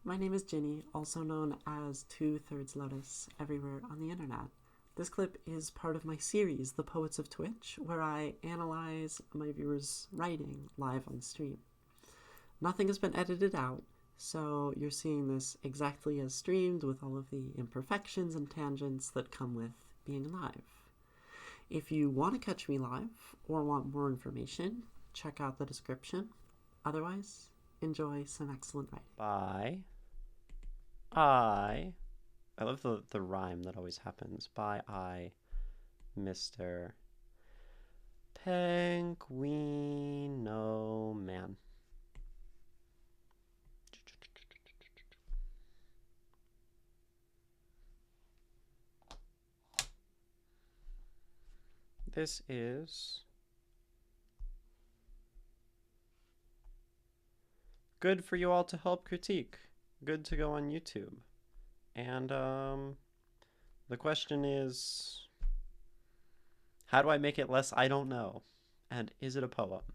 My name is Ginny, also known as 2/3 Lotus, everywhere on the internet. This clip is part of my series, The Poets of Twitch, where I analyze my viewers' writing live on stream. Nothing has been edited out, so you're seeing this exactly as streamed with all of the imperfections and tangents that come with being live. If you want to catch me live or want more information, check out the description. Otherwise, enjoy some excellent writing. By I love the rhyme that always happens. Mr. Penguinoman. This is good for you all to help critique. Good to go on YouTube. And the question is, how do I make it less I don't know? And is it a poem?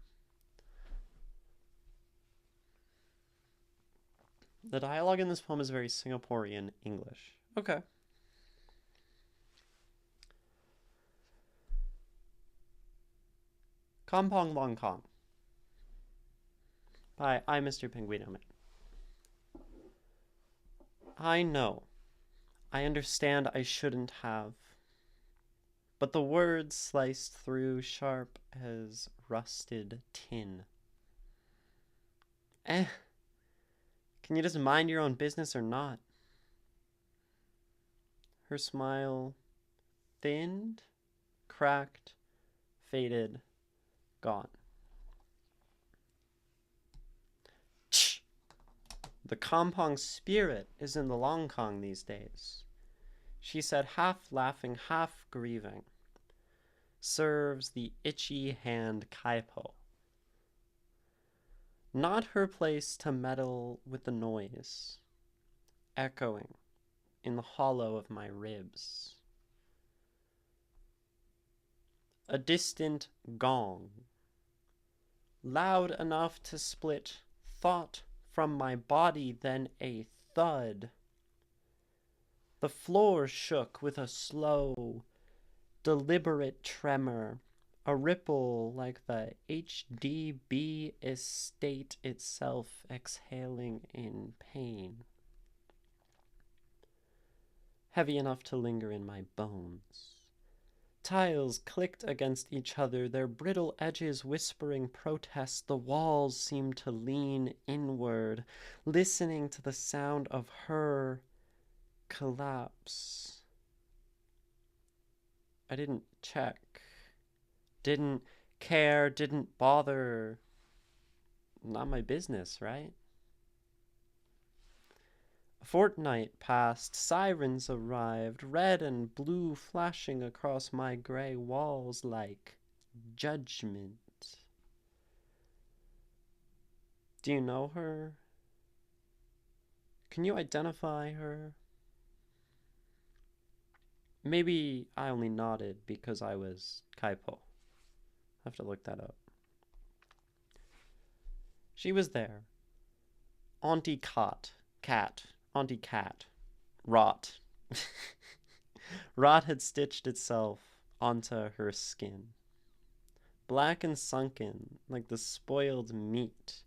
The dialogue in this poem is very Singaporean English. Okay. Kampong Lonkang by Imrpenguinoman. I know. I understand I shouldn't have. But the words sliced through sharp as rusted tin. Can you just mind your own business or not? Her smile thinned, cracked, faded, gone. Tch! The Kampong spirit is in the Lonkang these days, she said, half laughing, half grieving. Serves the itchy hand kaipo. Not her place to meddle with the noise, echoing in the hollow of my ribs. A distant gong, loud enough to split thought from my body, then a thud. The floor shook with a slow, deliberate tremor, a ripple like the HDB estate itself exhaling in pain. Heavy enough to linger in my bones. Tiles clicked against each other, their brittle edges whispering protest. The walls seemed to lean inward, listening to the sound of her collapse. I didn't check, didn't care, didn't bother. Not my business, right? A fortnight passed, sirens arrived, red and blue flashing across my gray walls like judgment. Do you know her? Can you identify her? Maybe I only nodded because I was Kaipo. I'll have to look that up. She was there. Auntie Cat. Rot. Rot had stitched itself onto her skin. Black and sunken, like the spoiled meat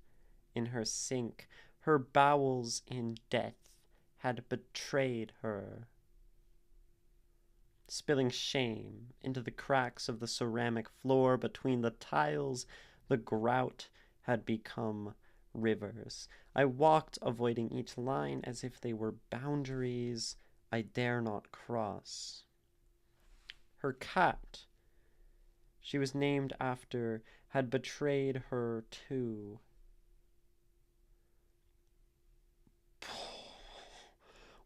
in her sink, her bowels in death had betrayed her, spilling shame into the cracks of the ceramic floor between the tiles. The grout had become rivers. I walked, avoiding each line as if they were boundaries I dare not cross. Her cat, she was named after, had betrayed her too.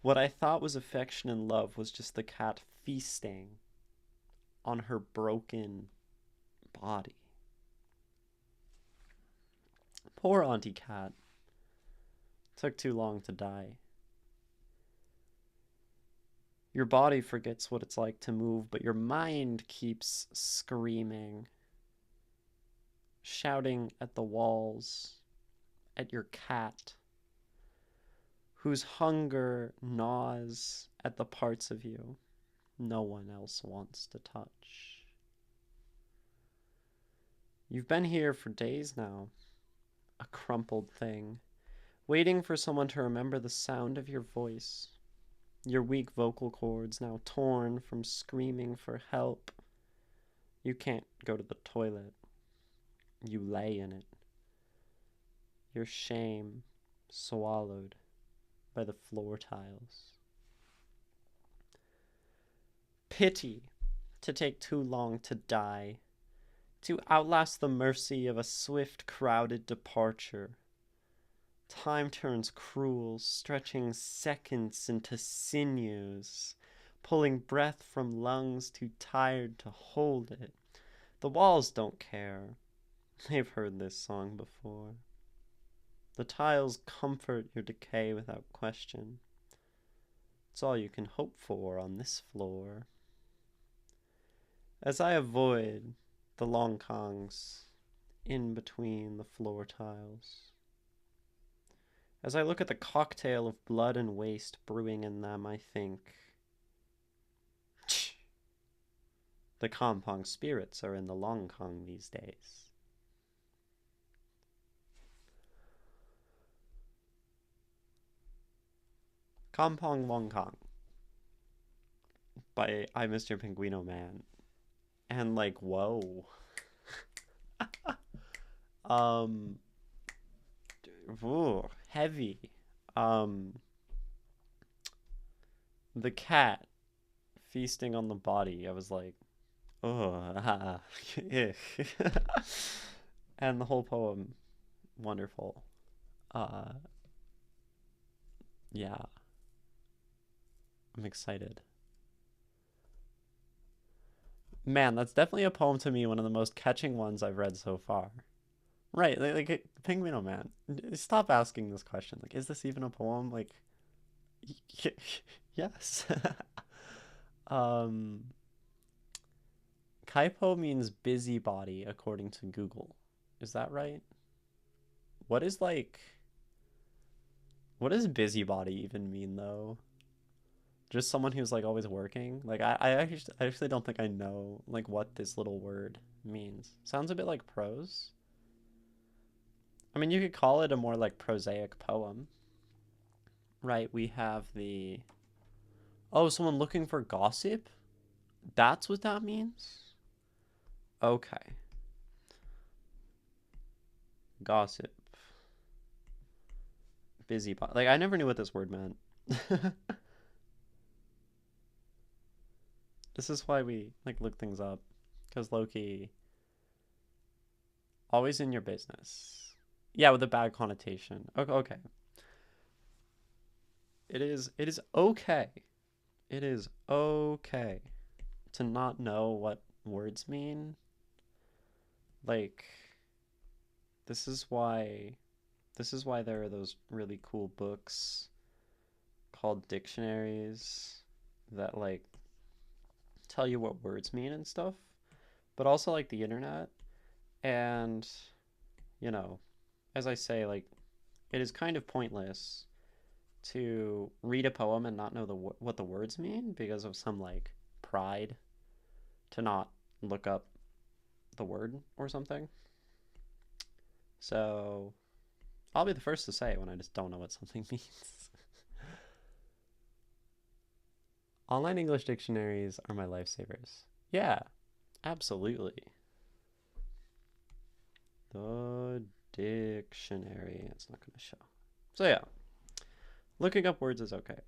What I thought was affection and love was just the cat feasting on her broken body. Poor Auntie Cat. Took too long to die. Your body forgets what it's like to move, but your mind keeps screaming, shouting at the walls, at your cat, whose hunger gnaws at the parts of you no one else wants to touch. You've been here for days now, a crumpled thing, waiting for someone to remember the sound of your voice, your weak vocal cords now torn from screaming for help. You can't go to the toilet. You lay in it, your shame swallowed by the floor tiles. Pity to take too long to die, to outlast the mercy of a swift, crowded departure. Time turns cruel, stretching seconds into sinews, pulling breath from lungs too tired to hold it. The walls don't care. They've heard this song before. The tiles comfort your decay without question. It's all you can hope for on this floor. As I avoid the Lonkangs in between the floor tiles, as I look at the cocktail of blood and waste brewing in them, I think, the Kampong spirits are in the Lonkang these days. Kampong Lonkang by Imrpenguinoman. And like, whoa. Ooh, heavy. The cat feasting on the body. I was like, oh, and the whole poem, wonderful. Yeah, I'm excited. Man, that's definitely a poem to me, one of the most catching ones I've read so far. Right, like Penguinoman. Stop asking this question. Like, is this even a poem? Like, yes. Kaipo means busybody according to Google. Is that right? What is what does busybody even mean though? Just someone who's like always working? Like I actually don't think I know like what this little word means. Sounds a bit like prose. I mean, you could call it a more like prosaic poem. Right, we have the... Oh, someone looking for gossip? That's what that means? Okay. Gossip. Busybody. Like, I never knew what this word meant. This is why we, like, look things up. Because Loki... Always in your business. Yeah, with a bad connotation. Okay. It is okay. It is okay to not know what words mean. Like, this is why there are those really cool books called dictionaries that like tell you what words mean and stuff, but also like the internet. And you know, as I say, like, it is kind of pointless to read a poem and not know what the words mean because of some like pride to not look up the word or something. So I'll be the first to say when I just don't know what something means. Online English dictionaries are my lifesavers. Yeah, absolutely. The dictionary. It's not going to show. So yeah, looking up words is okay.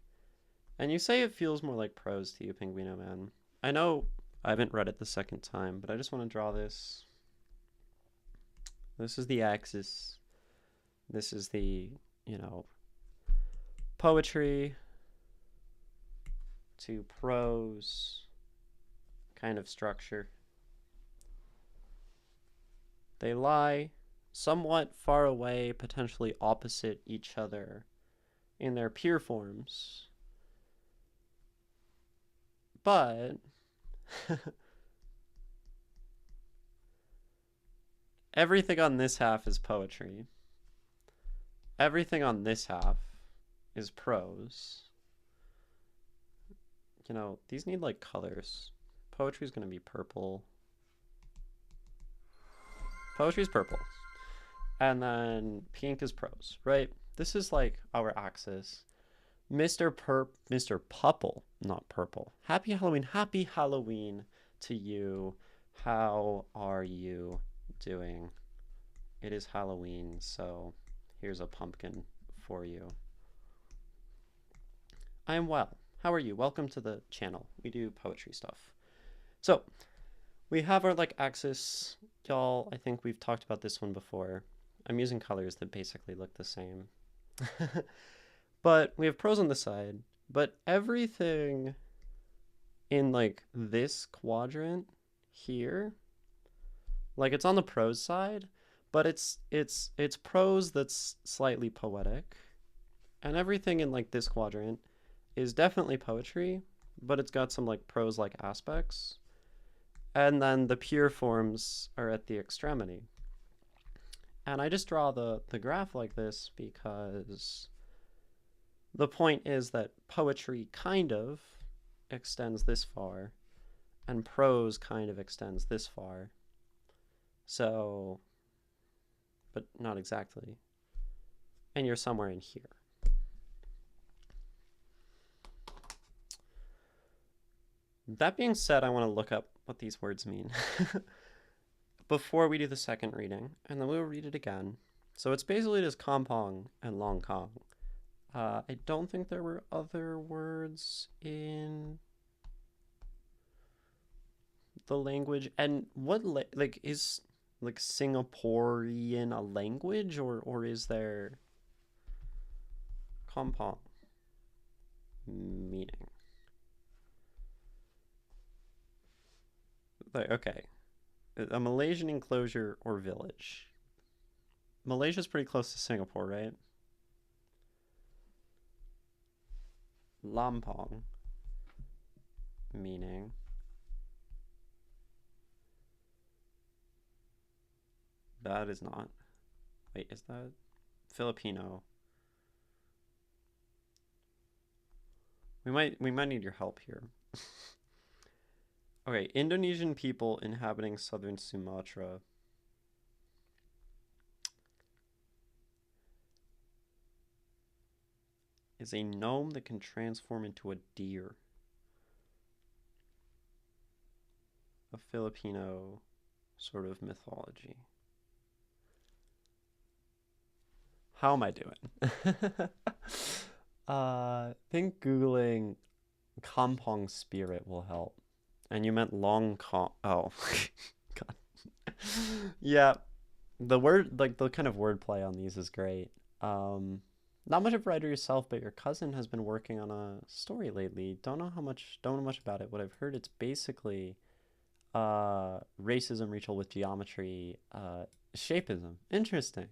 And you say it feels more like prose to you, Penguinoman. I know I haven't read it the second time, but I just want to draw this. This is the axis. This is the, poetry to prose kind of structure. They lie somewhat far away, potentially opposite each other in their pure forms. But everything on this half is poetry. Everything on this half is prose. You know, these need like colors. Poetry's gonna be purple. Poetry's purple. And then pink is prose, right? This is like our axis. Mr. Pupple, not purple. Happy Halloween to you. How are you doing? It is Halloween, so here's a pumpkin for you. I am well. How are you? Welcome to the channel. We do poetry stuff. So, we have our like axis. Y'all, I think we've talked about this one before. I'm using colors that basically look the same. But we have prose on the side, but everything in like this quadrant here, like it's on the prose side, but it's prose that's slightly poetic. And everything in like this quadrant is definitely poetry, but it's got some like prose-like aspects. And then the pure forms are at the extremity. And I just draw the graph like this because the point is that poetry kind of extends this far, and prose kind of extends this far. So, but not exactly. And you're somewhere in here. That being said, I want to look up what these words mean before we do the second reading, and then we'll read it again. So it's basically just Kampong and Lonkang. I don't think there were other words in the language. And what like is like Singaporean a language, or is there Kampong meaning? Like, okay, a Malaysian enclosure or village. Malaysia's pretty close to Singapore, right? Lampong meaning that is not. Wait, is that Filipino? We might need your help here. Okay, Indonesian people inhabiting southern Sumatra. Is a gnome that can transform into a deer. A Filipino sort of mythology. How am I doing? I think Googling Kampong spirit will help. And you meant long con. Oh, God. Yeah, the word, like the kind of wordplay on these is great. Not much of a writer yourself, but your cousin has been working on a story lately. Don't know much about it. What I've heard, it's basically racism ritual with geometry, shapeism. Interesting.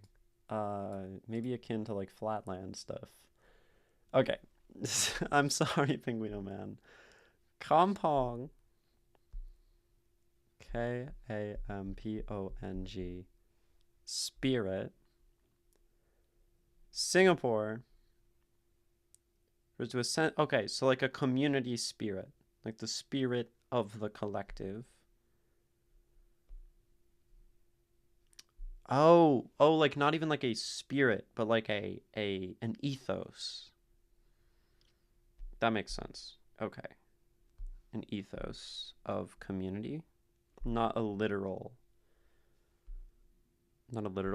Maybe akin to like flatland stuff. Okay. I'm sorry, Penguinoman. Kampong. Kampong. Spirit. Singapore. To ascend. Okay, so like a community spirit, like the spirit of the collective. Oh, like not even like a spirit, but like an ethos. That makes sense. Okay. An ethos of community, not a literal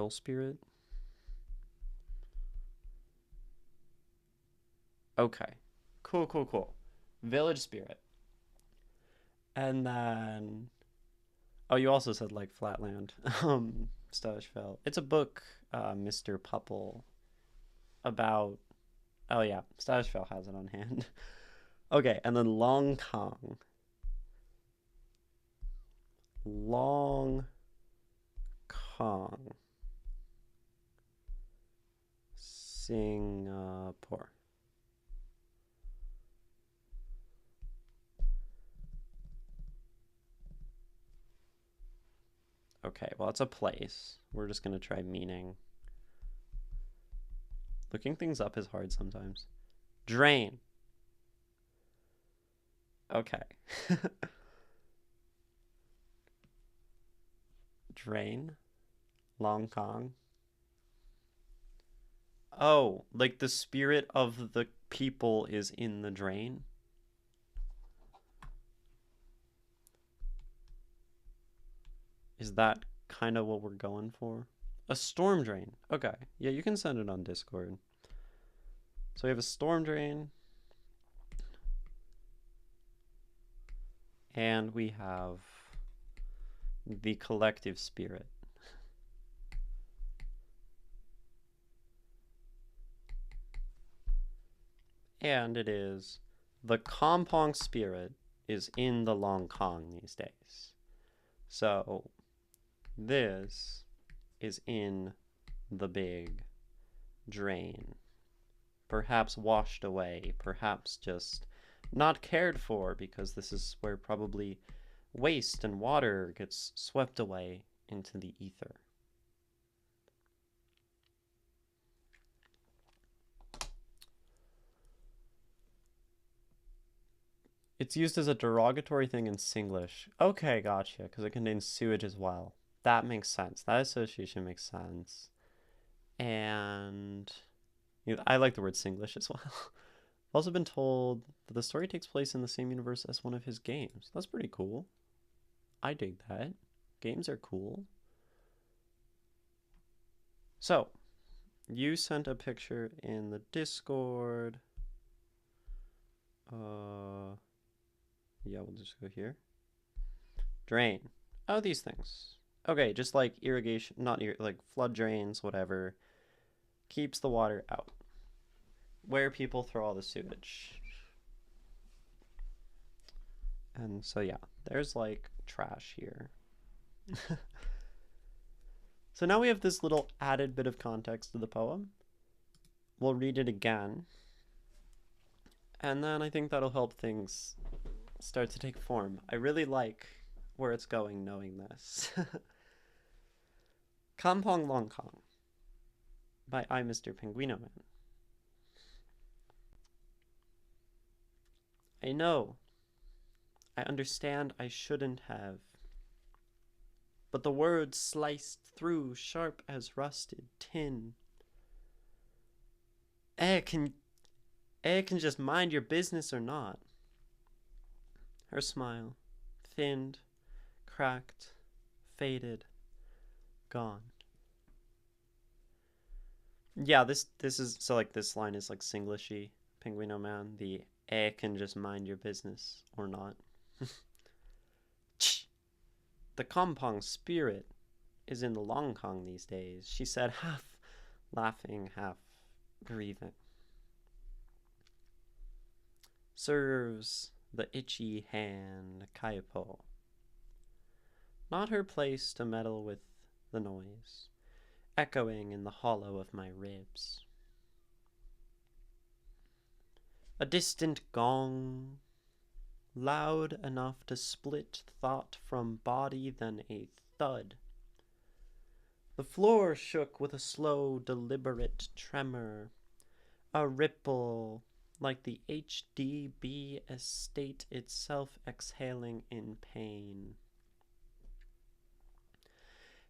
spirit. Okay. Cool. Village spirit. And then you also said like flatland. Stashfell. It's a book, Mr. Pupple, about yeah, Stashfell has it on hand. Okay, and then Lonkang. Singapore. Okay, well, it's a place. We're just going to try meaning. Looking things up is hard sometimes. Drain. Okay. Drain. Lonkang. Oh, like the spirit of the people is in the drain? Is that kind of what we're going for? A storm drain. Okay. Yeah, you can send it on Discord. So we have a storm drain. And we have the collective spirit. And it is the Kampong spirit is in the Lonkang these days. So this is in the big drain. Perhaps washed away, perhaps just not cared for, because this is where probably waste and water gets swept away into the ether. It's used as a derogatory thing in Singlish. Okay, gotcha, because it contains sewage as well. That makes sense. That association makes sense. And I like the word Singlish as well. I've also been told that the story takes place in the same universe as one of his games. That's pretty cool. I dig that. Games are cool. So, you sent a picture in the Discord. Yeah, we'll just go here. Drain. Oh, these things. Okay, just like irrigation, not like flood drains, whatever. Keeps the water out. Where people throw all the sewage. And so, yeah, there's like trash here. So now we have this little added bit of context to the poem. We'll read it again. And then I think that'll help things start to take form. I really like where it's going knowing this. Kampong Lonkang by Imrpenguinoman. I know. I understand I shouldn't have. But the words sliced through sharp as rusted tin. Can just mind your business or not. Her smile, thinned, cracked, faded, gone. Yeah, this is so like this line is like Singlishy, Penguinoman. The can just mind your business or not. The Kampong spirit is in the Lonkang these days, she said, half laughing, half grieving. Serves the itchy hand Kaipo. Not her place to meddle with the noise, echoing in the hollow of my ribs. A distant gong, loud enough to split thought from body, then a thud. The floor shook with a slow, deliberate tremor, a ripple like the HDB estate itself exhaling in pain.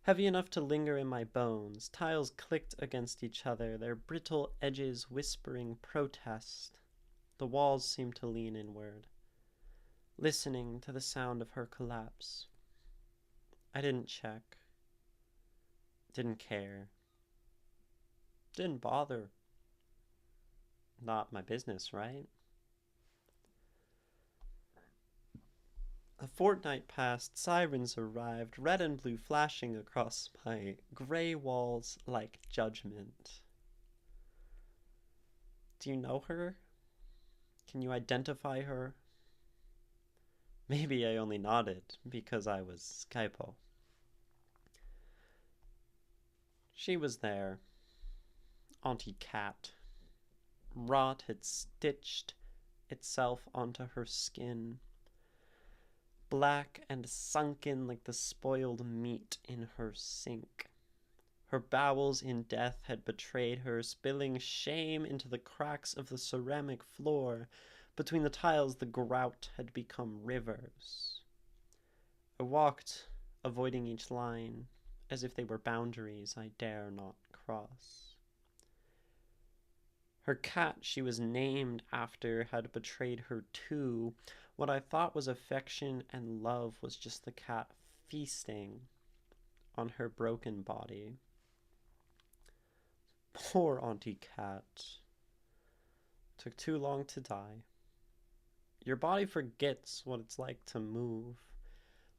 Heavy enough to linger in my bones, tiles clicked against each other, their brittle edges whispering protest. The walls seemed to lean inward, listening to the sound of her collapse. I didn't check. Didn't care. Didn't bother. Not my business, right? A fortnight passed, sirens arrived, red and blue flashing across my gray walls like judgment. Do you know her? Can you identify her? Maybe I only nodded because I was Kaipo. She was there. Auntie Cat. Rot had stitched itself onto her skin, black and sunken like the spoiled meat in her sink. Her bowels in death had betrayed her, spilling shame into the cracks of the ceramic floor. Between the tiles, the grout had become rivers. I walked, avoiding each line, as if they were boundaries I dare not cross. Her cat she was named after had betrayed her too. What I thought was affection and love was just the cat feasting on her broken body. Poor Auntie Cat. Took too long to die. Your body forgets what it's like to move,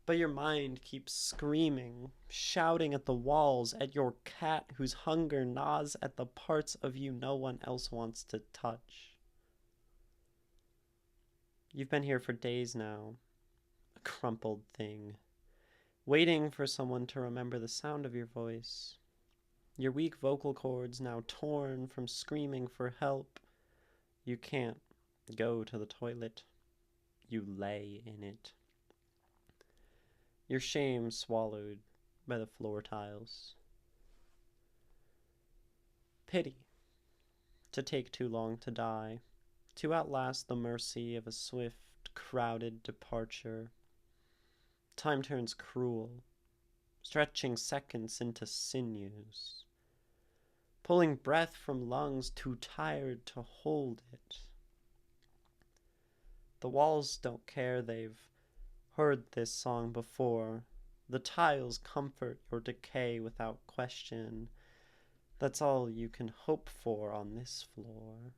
but your mind keeps screaming, shouting at the walls, at your cat whose hunger gnaws at the parts of you no one else wants to touch. You've been here for days now, a crumpled thing, waiting for someone to remember the sound of your voice. Your weak vocal cords now torn from screaming for help. You can't go to the toilet. You lay in it. Your shame swallowed by the floor tiles. Pity. To take too long to die. To outlast the mercy of a swift, crowded departure. Time turns cruel, stretching seconds into sinews, pulling breath from lungs too tired to hold it. The walls don't care, they've heard this song before. The tiles comfort your decay without question. That's all you can hope for on this floor.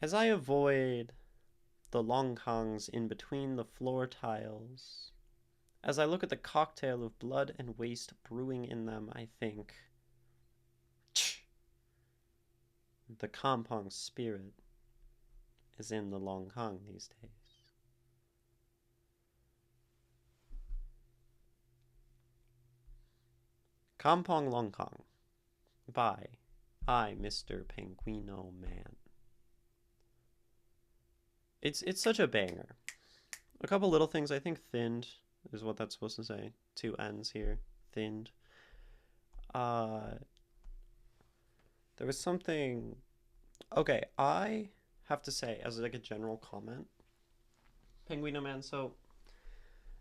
As I avoid the Longkangs in between the floor tiles, as I look at the cocktail of blood and waste brewing in them, I think, the Kampong spirit is in the Lonkang these days. Kampong Lonkang by Imrpenguinoman. It's such a banger. A couple little things. I think thinned is what that's supposed to say. Two N's here. Thinned. There was something. Okay, I have to say, as like a general comment, Penguinoman, so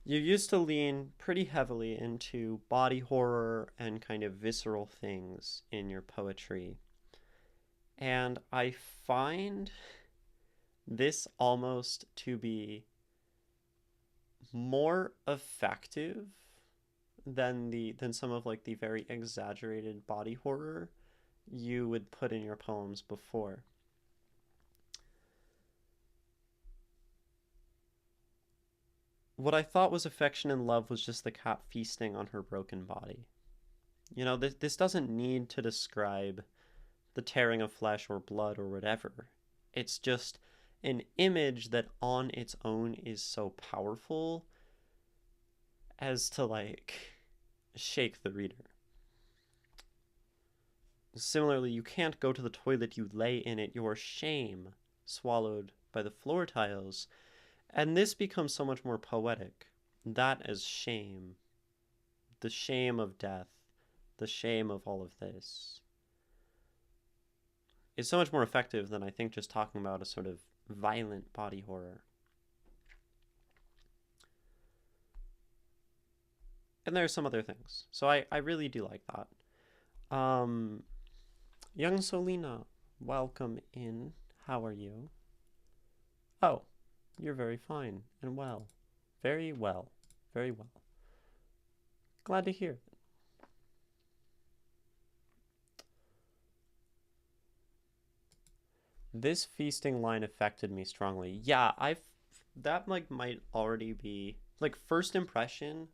you used to lean pretty heavily into body horror and kind of visceral things in your poetry. And I find this almost to be more effective than some of like the very exaggerated body horror you would put in your poems before. What I thought was affection and love was just the cat feasting on her broken body. You know, this doesn't need to describe the tearing of flesh or blood or whatever. It's just an image that on its own is so powerful as to like shake the reader. Similarly, you can't go to the toilet, you lay in it, your shame swallowed by the floor tiles. And this becomes so much more poetic. That as shame. The shame of death. The shame of all of this. Is so much more effective than I think just talking about a sort of violent body horror. And there are some other things. So I really do like that. Young Solina, welcome in. How are you? Oh, you're very fine and well. Very well. Very well. Glad to hear it. This feasting line affected me strongly. Yeah, that like might already be like first impression.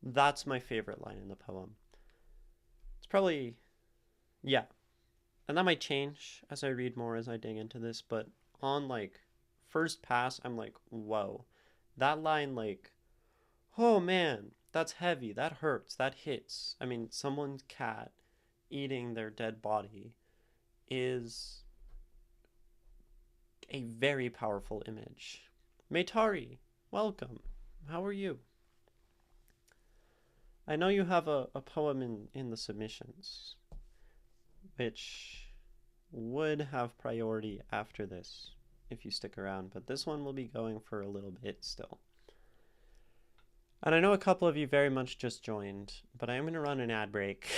That's my favorite line in the poem. It's probably, yeah, and that might change as I read more, as I dig into this. But on like first pass, I'm like, whoa, that line, like, oh man, that's heavy. That hurts. That hits. I mean, someone's cat eating their dead body is a very powerful image. Maytari, welcome. How are you? I know you have a poem in the submissions, which would have priority after this if you stick around, but this one will be going for a little bit still. And I know a couple of you very much just joined, but I am going to run an ad break,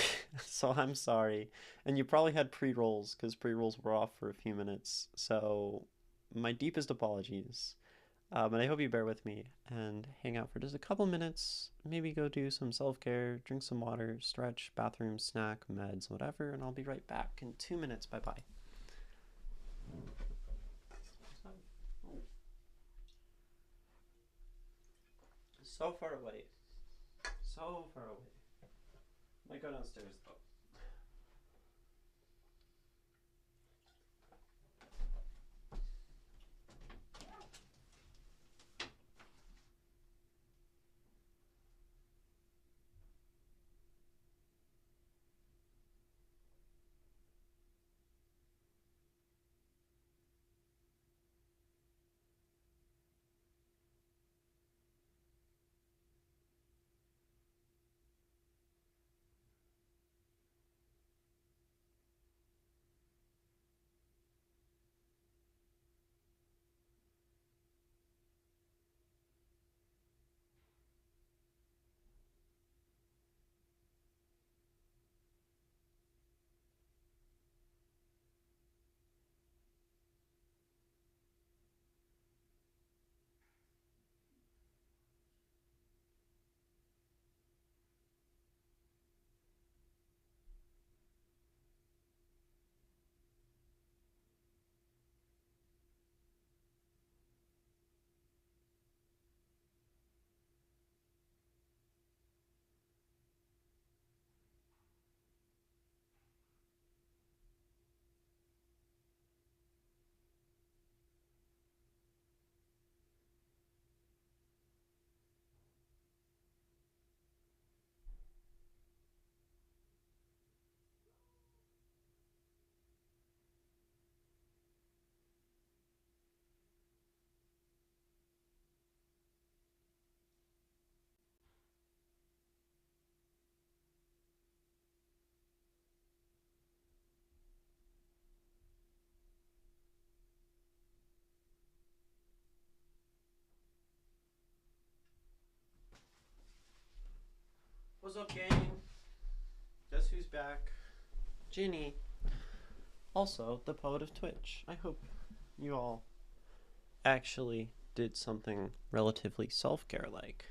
so I'm sorry. And you probably had pre-rolls, because pre-rolls were off for a few minutes, so my deepest apologies. But I hope you bear with me and hang out for just a couple minutes, maybe go do some self-care, drink some water, stretch, bathroom, snack, meds, whatever, and I'll be right back in 2 minutes. Bye-bye. So far away. So far away. Might go downstairs though. What's up, gang? Guess who's back? Ginny. Also, the poet of Twitch. I hope you all actually did something relatively self-care like.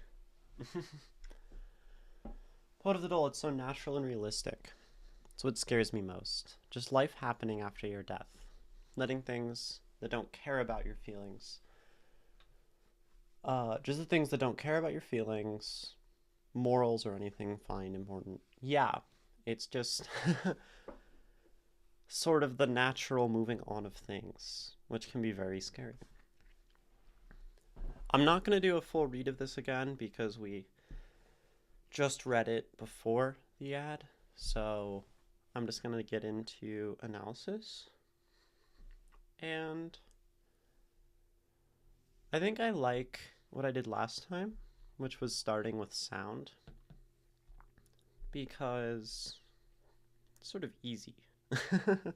Poet of the Dole, it's so natural and realistic. It's what scares me most. Just life happening after your death. Letting things that don't care about your feelings. Just the things that don't care about your feelings, morals or anything find important. Yeah, it's just sort of the natural moving on of things, which can be very scary. I'm not going to do a full read of this again because we just read it before the ad, so I'm just going to get into analysis. And I think I like what I did last time, which was starting with sound, because it's sort of easy. And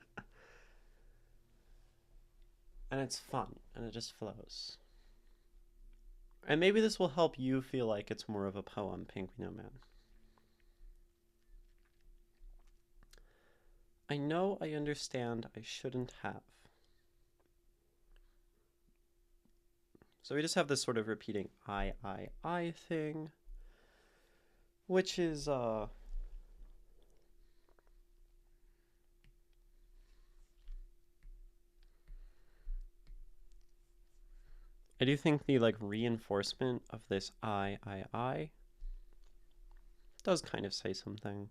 it's fun, and it just flows. And maybe this will help you feel like it's more of a poem, Penguinoman. I know I understand I shouldn't have. So we just have this sort of repeating I thing, which is, I do think the, like, reinforcement of this I does kind of say something.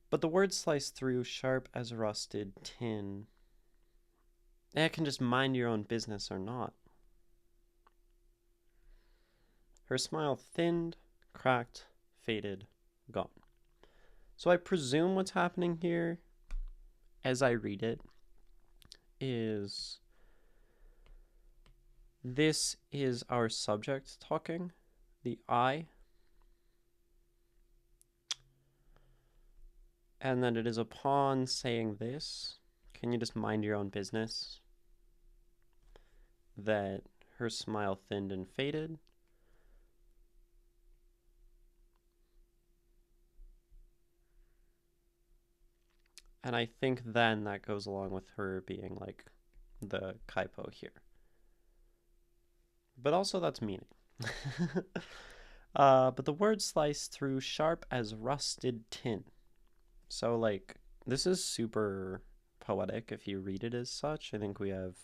But the words slice through sharp as rusted tin. It can just mind your own business or not. Her smile thinned, cracked, faded, gone. So I presume what's happening here, as I read it, is this is our subject talking, the I, And then it is upon saying this, can you just mind your own business, that her smile thinned and faded. And I think then that goes along with her being like the kaipo here. But also that's meaning. But the word sliced through sharp as rusted tin. So like this is super poetic if you read it as such. I think we have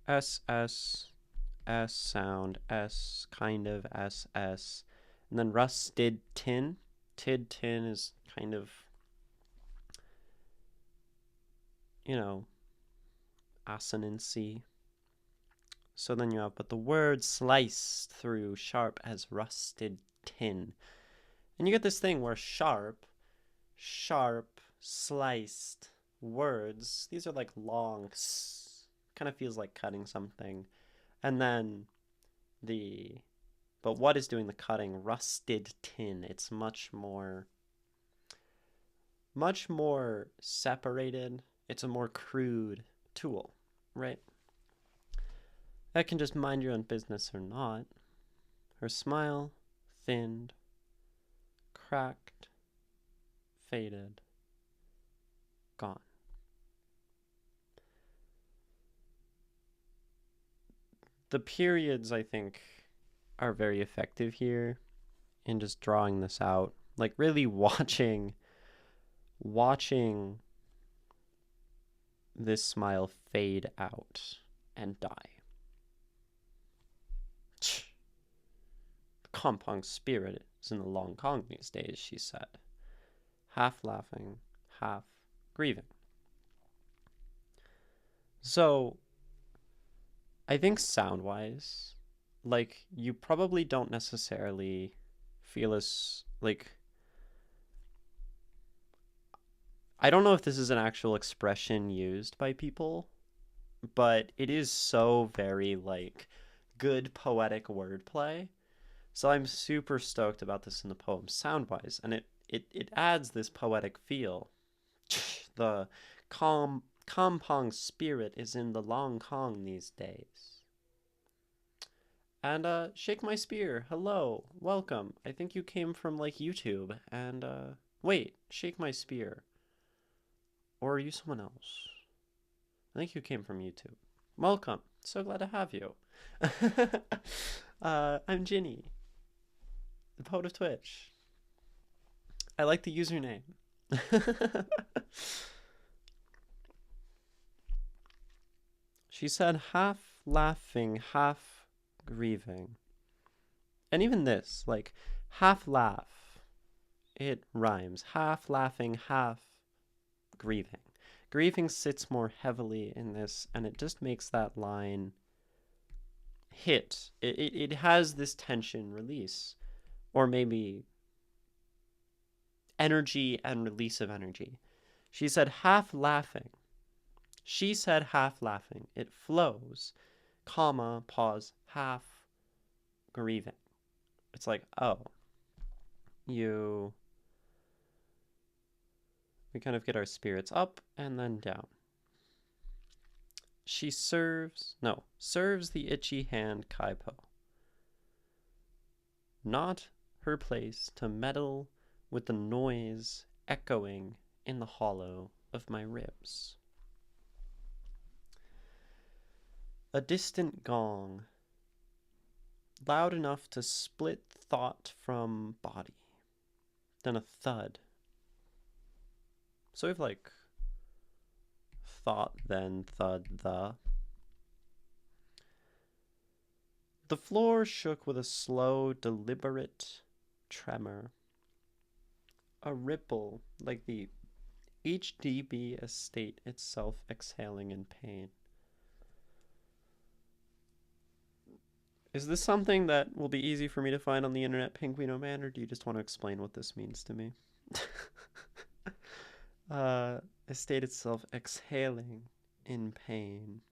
S S S sound, S kind of S S, and then rusted tin. Tid tin is kind of, you know, assonancy. So then you have, but the word sliced through sharp as rusted tin. And you get this thing where sharp, sliced words, these are like long, kind of feels like cutting something. And then but what is doing the cutting? Rusted tin. It's much more separated. It's a more crude tool, right? That can just mind your own business or not. Her smile thinned, cracked, faded, gone. The periods, I think, are very effective here in just drawing this out. Like really watching this smile fade out and die. The Kampong spirit is in the Lonkang these days, she said, half laughing, half grieving. So, I think sound-wise, like, you probably don't necessarily feel as, like, I don't know if this is an actual expression used by people, but it is so very, like, good poetic wordplay. So I'm super stoked about this in the poem sound-wise, and it adds this poetic feel. The Kampong spirit is in the Lonkang these days. And shake my spear. Hello, welcome. I think you came from like YouTube. And wait, shake my spear. Or are you someone else? I think you came from YouTube. Welcome. So glad to have you. I'm Ginny, the poet of Twitch. I like the username. She said, half laughing, half grieving. And even this, like, half laugh, it rhymes. Half laughing, half grieving. Grieving sits more heavily in this, and it just makes that line hit. It has this tension release, or maybe energy and release of energy. She said half laughing. She said half laughing. It flows, comma, pause, half grieving. It's like, oh, we kind of get our spirits up and then down. She serves the itchy hand kaipo. Not her place to meddle with the noise echoing in the hollow of my ribs. A distant gong, loud enough to split thought from body. Then a thud. So we've like thought, then thud, the. The floor shook with a slow, deliberate tremor. A ripple like the HDB estate itself exhaling in pain. Is this something that will be easy for me to find on the internet, Penguinoman, or do you just want to explain what this means to me? Estate itself exhaling in pain.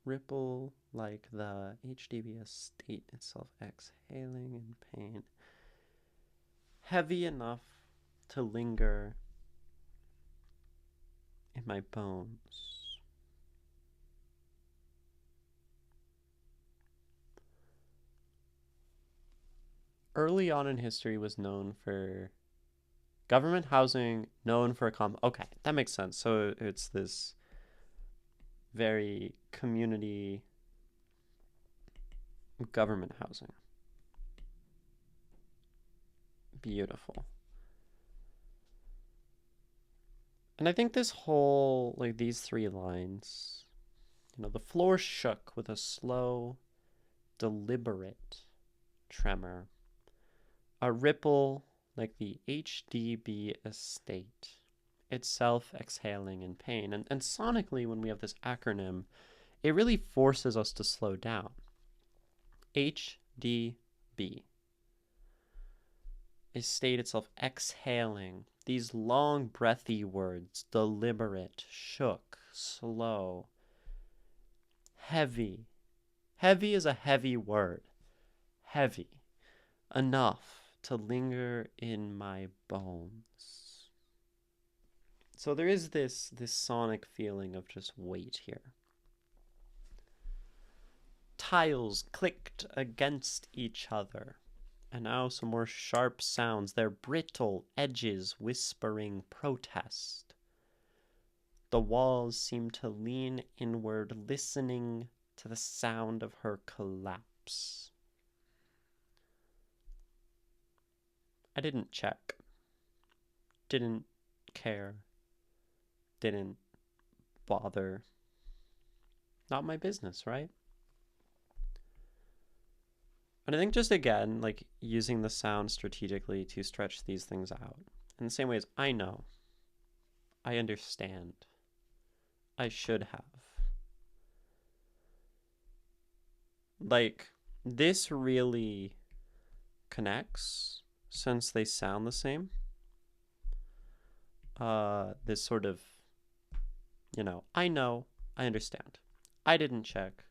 Ripple like the HDB estate itself exhaling in pain. Heavy enough to linger in my bones. Early on in history was known for government housing, known for okay, that makes sense. So it's this very community government housing. Beautiful. And I think this whole, like these three lines, the floor shook with a slow, deliberate tremor, a ripple like the HDB estate, itself exhaling in pain. And sonically, when we have this acronym, it really forces us to slow down. HDB. Estate itself exhaling. These long, breathy words, deliberate, shook, slow, heavy. Heavy is a heavy word. Heavy. Enough to linger in my bones. So there is this sonic feeling of just weight here. Tiles clicked against each other. And now some more sharp sounds, their brittle edges whispering protest. The walls seemed to lean inward, listening to the sound of her collapse. I didn't check. Didn't care. Didn't bother. Not my business, right? And I think just again, like using the sound strategically to stretch these things out. In the same way as I know, I understand, I should have. Like, this really connects since they sound the same. This sort of, I know, I understand. I didn't check.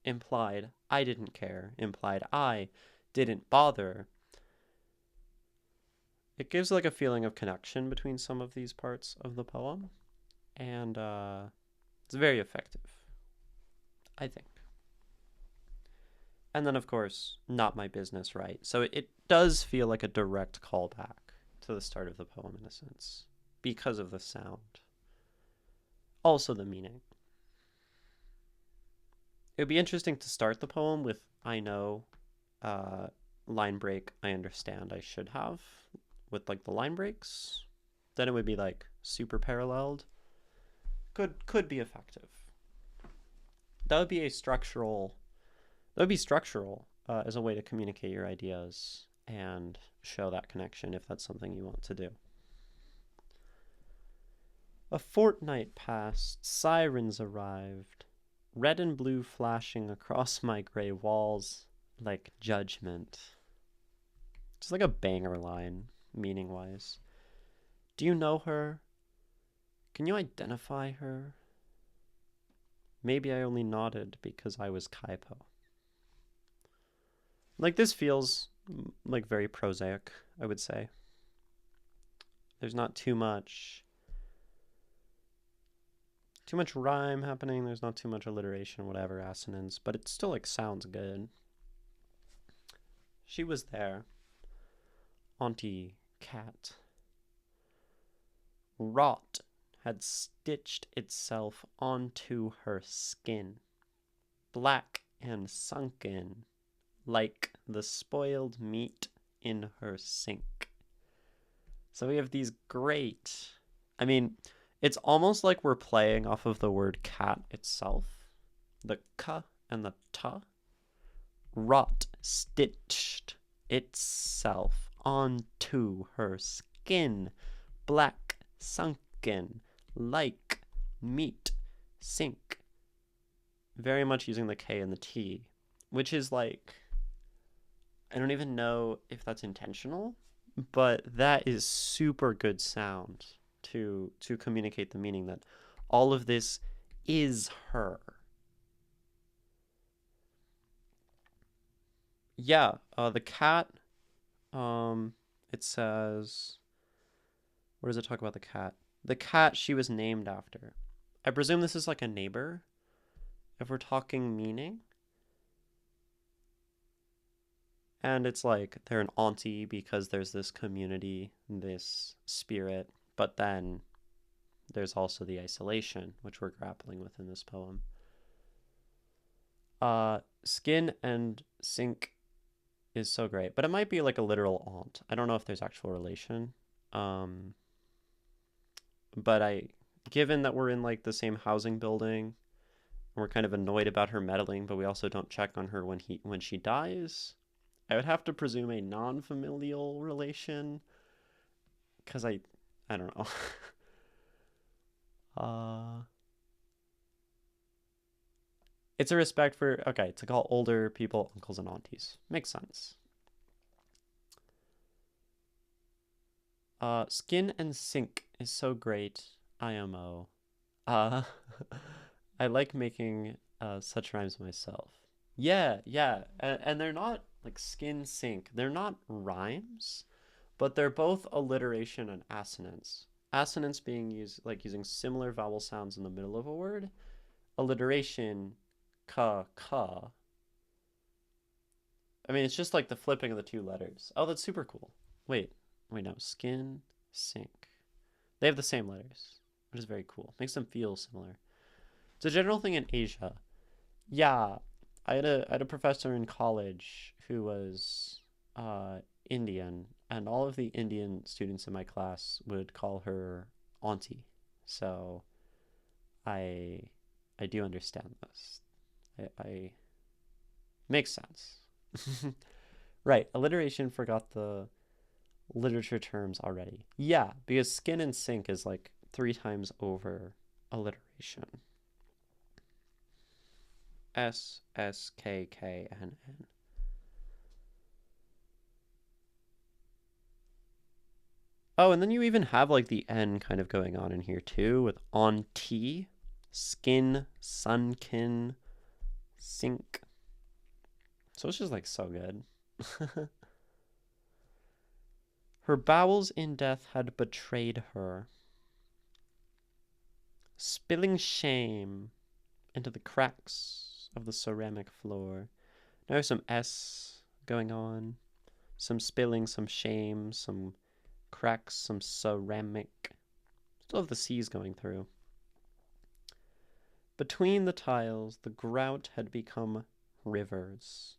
Implied, I didn't care. Implied, I didn't bother. It gives like a feeling of connection between some of these parts of the poem. And it's very effective, I think. And then, of course, not my business, right? So it does feel like a direct callback to the start of the poem in a sense, because of the sound. Also the meaning. It would be interesting to start the poem with I know, line break, I understand, I should have, with like the line breaks. Then it would be like super paralleled. Could be effective. That would be structural as a way to communicate your ideas and show that connection if that's something you want to do. A fortnight passed, sirens arrived, red and blue flashing across my gray walls like judgment. Just like a banger line, meaning-wise. Do you know her? Can you identify her? Maybe I only nodded because I was Kaipo. Like, this feels like very prosaic, I would say. There's not too much rhyme happening. There's not too much alliteration, whatever, assonance, but it still like sounds good. She was there. Auntie Cat. Rot had stitched itself onto her skin, black and sunken, like the spoiled meat in her sink. So we have these great, it's almost like we're playing off of the word cat itself, the ka and the ta. Rot stitched itself onto her skin, black, sunken, like meat, sink. Very much using the K and the T, which is like, I don't even know if that's intentional, but that is super good sound to communicate the meaning that all of this is her. Yeah, the cat, it says, Where does it talk about the cat? The cat she was named after. I presume this is like a neighbor, if we're talking meaning. And it's like they're an auntie because there's this community, this spirit, but then there's also the isolation, which we're grappling with in this poem. Skin and sink is so great, but it might be like a literal aunt. I don't know if there's actual relation. But given that we're in like the same housing building, and we're kind of annoyed about her meddling, but we also don't check on her when she dies, I would have to presume a non-familial relation, because I don't know. It's a respect for, okay, to call older people uncles and aunties. Makes sense. Skin and sink is so great. IMO. I like making such rhymes myself. Yeah, yeah. And they're not like skin sink. They're not rhymes, but they're both alliteration and assonance. Assonance being used like using similar vowel sounds in the middle of a word. Alliteration, ka, ka. I mean, it's just like the flipping of the two letters. Oh, that's super cool. Wait, no. Skin, sink. They have the same letters, which is very cool. Makes them feel similar. It's a general thing in Asia. Yeah, I had a professor in college who was Indian, and all of the Indian students in my class would call her auntie. So I I do understand this. I makes sense. Right, alliteration forgot the literature terms already. Yeah, because skin and sink is like 3 times over alliteration. SSKKNN. Oh, and then you even have like the N kind of going on in here too with auntie, skin, sunkin, sink. So it's just like so good. Her bowels in death had betrayed her, spilling shame into the cracks of the ceramic floor. Now there's some S going on, some spilling, some shame, some cracks, some ceramic. Still have the C's going through. Between the tiles, the grout had become rivers.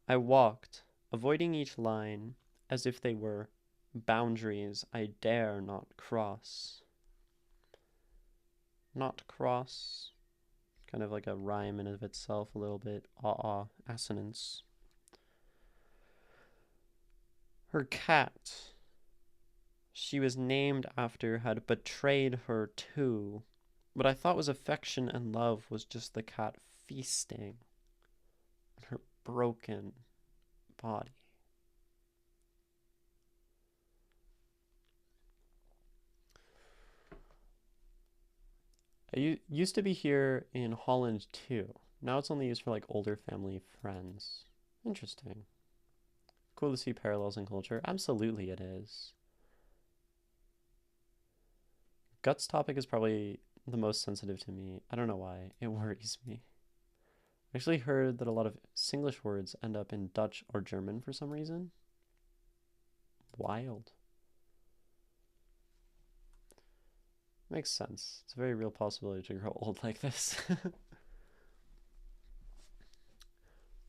I walked, avoiding each line as if they were boundaries I dare not cross. Not cross, kind of like a rhyme in of itself a little bit. Assonance. Her cat, she was named after, had betrayed her too. What I thought was affection and love was just the cat feasting on her broken body. I used to be here in Holland too. Now it's only used for like older family friends. Interesting. Cool to see parallels in culture. Absolutely it is. Guts topic is probably the most sensitive to me. I don't know why. It worries me. I actually heard that a lot of Singlish words end up in Dutch or German for some reason. Wild. Makes sense. It's a very real possibility to grow old like this.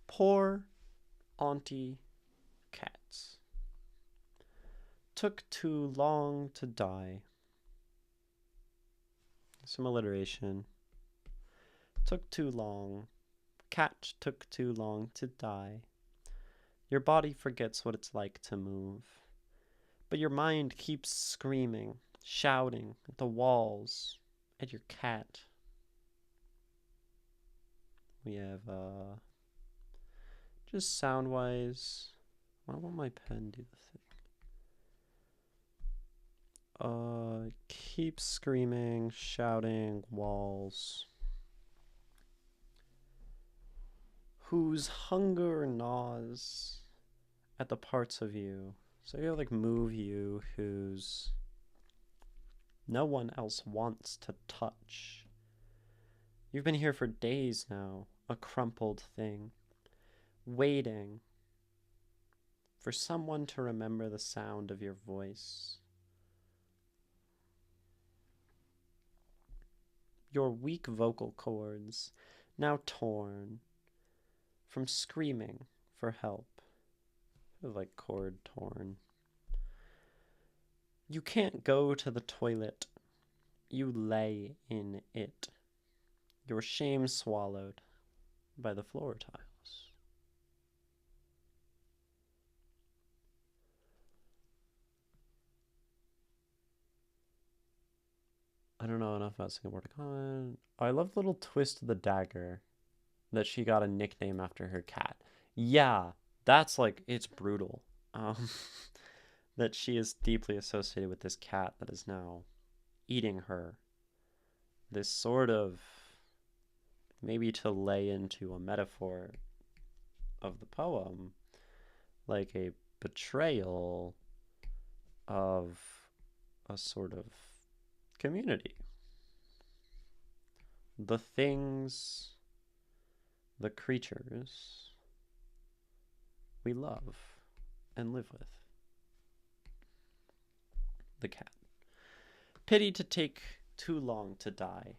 Poor auntie cats. Took too long to die. Some alliteration. Took too long. Cat took too long to die. Your body forgets what it's like to move. But your mind keeps screaming, shouting at the walls, at your cat. We have, just sound-wise, why won't my pen do the thing? Keep screaming, shouting, walls. Whose hunger gnaws at the parts of you So you like move you who's no one else wants to touch. You've been here for days now, a crumpled thing, waiting for someone to remember the sound of your voice. Your weak vocal cords, now torn from screaming for help. Like cord torn. You can't go to the toilet. You lay in it. Your shame swallowed by the floor tiles. I don't know enough about Singapore to comment. I love the little twist of the dagger that she got a nickname after her cat. Yeah, that's like, it's brutal. That she is deeply associated with this cat that is now eating her. This sort of, maybe to lay into a metaphor of the poem, like a betrayal of a sort of community. The things, the creatures we love and live with. The cat. Pity to take too long to die.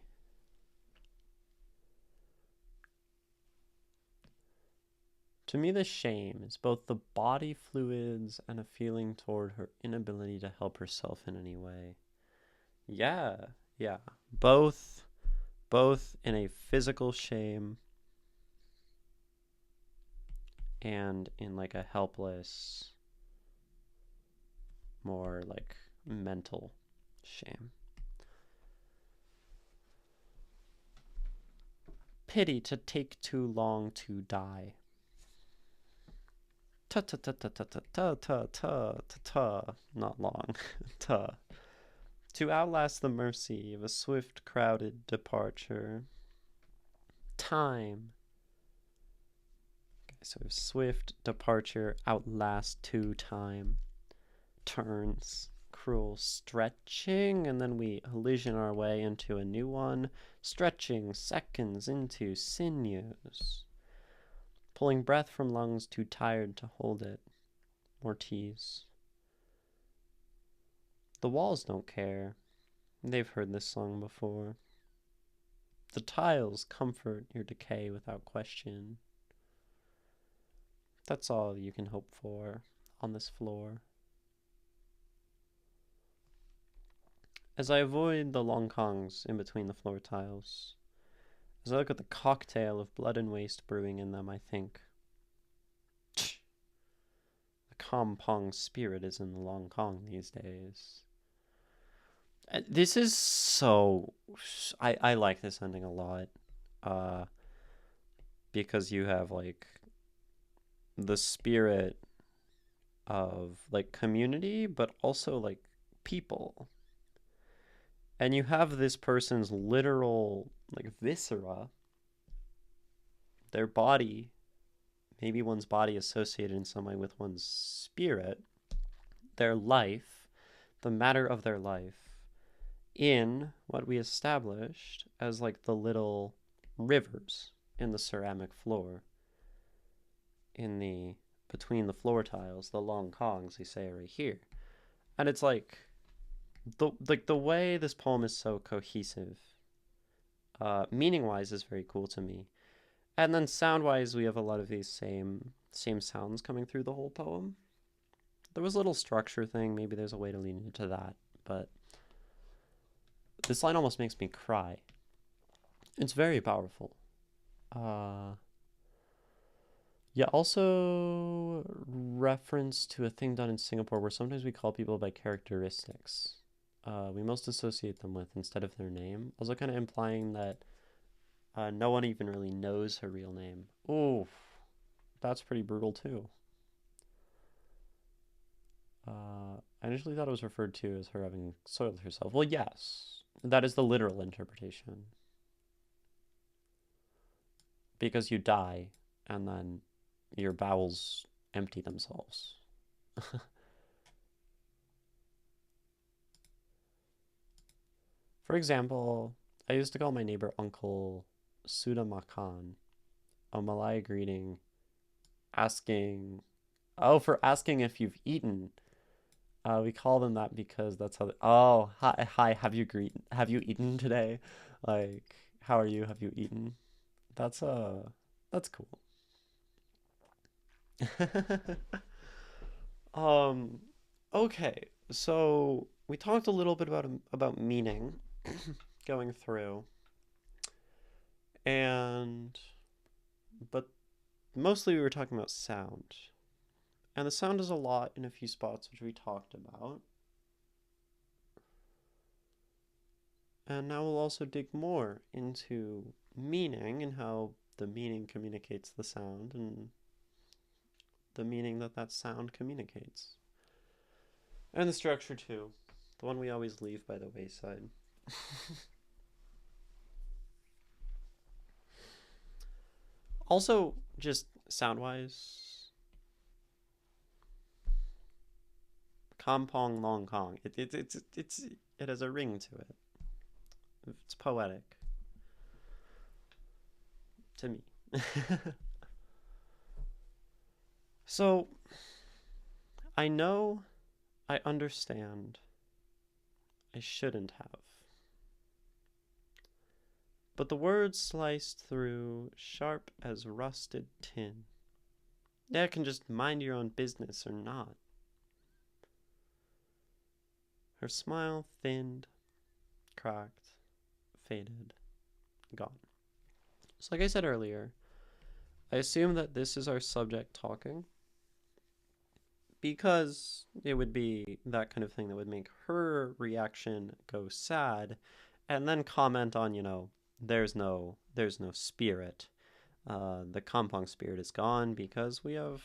To me, the shame is both the body fluids and a feeling toward her inability to help herself in any way. Yeah. Both in a physical shame and in like a helpless, more like mental shame. Pity to take too long to die. Ta ta ta ta ta ta ta ta ta ta ta. Not long. Ta. To outlast the mercy of a swift, crowded departure. Time. Okay, so swift departure, outlast to time. Turns, cruel stretching, and then we elision our way into a new one. Stretching seconds into sinews. Pulling breath from lungs too tired to hold it. More tease. The walls don't care. They've heard this song before. The tiles comfort your decay without question. That's all you can hope for on this floor. As I avoid the Longkangs in between the floor tiles, as I look at the cocktail of blood and waste brewing in them, I think, the Kampong spirit is in the Longkang these days. This is so... I like this ending a lot. Because you have, like, the spirit of, like, community, but also, like, people. And you have this person's literal, like, viscera, their body, maybe one's body associated in some way with one's spirit, their life, the matter of their life, in what we established as like the little rivers in the ceramic floor, in the between the floor tiles, the Longkangs, they say right here. And it's like the way this poem is so cohesive, meaning wise, is very cool to me. And then sound wise, we have a lot of these same sounds coming through the whole poem. There was a little structure thing, maybe there's a way to lean into that, but this line almost makes me cry. It's very powerful. Yeah, also reference to a thing done in Singapore where sometimes we call people by characteristics we most associate them with instead of their name. Also kind of implying that no one even really knows her real name. Oof, that's pretty brutal too. I initially thought it was referred to as her having soiled herself. Well, yes, that is the literal interpretation. Because you die, and then your bowels empty themselves. For example, I used to call my neighbor Uncle Suda Makan, a Malay greeting asking, oh, for asking if you've eaten. We call them that because that's how. Oh, hi. Have you eaten today? Like, how are you? Have you eaten? That's that's cool. Um, okay. So we talked a little bit about meaning going through, and but mostly we were talking about sound. And the sound is a lot in a few spots which we talked about. And now we'll also dig more into meaning and how the meaning communicates the sound and the meaning that that sound communicates. And the structure too. The one we always leave by the wayside. Also, just sound wise, Kampong Lonkang. It has a ring to it. It's poetic to me. So, I know, I understand, I shouldn't have. But the words sliced through, sharp as rusted tin. Yeah, can just mind your own business or not. Her smile thinned, cracked, faded, gone. So, like I said earlier, I assume that this is our subject talking because it would be that kind of thing that would make her reaction go sad and then comment on, there's no spirit. The Kampong spirit is gone because we have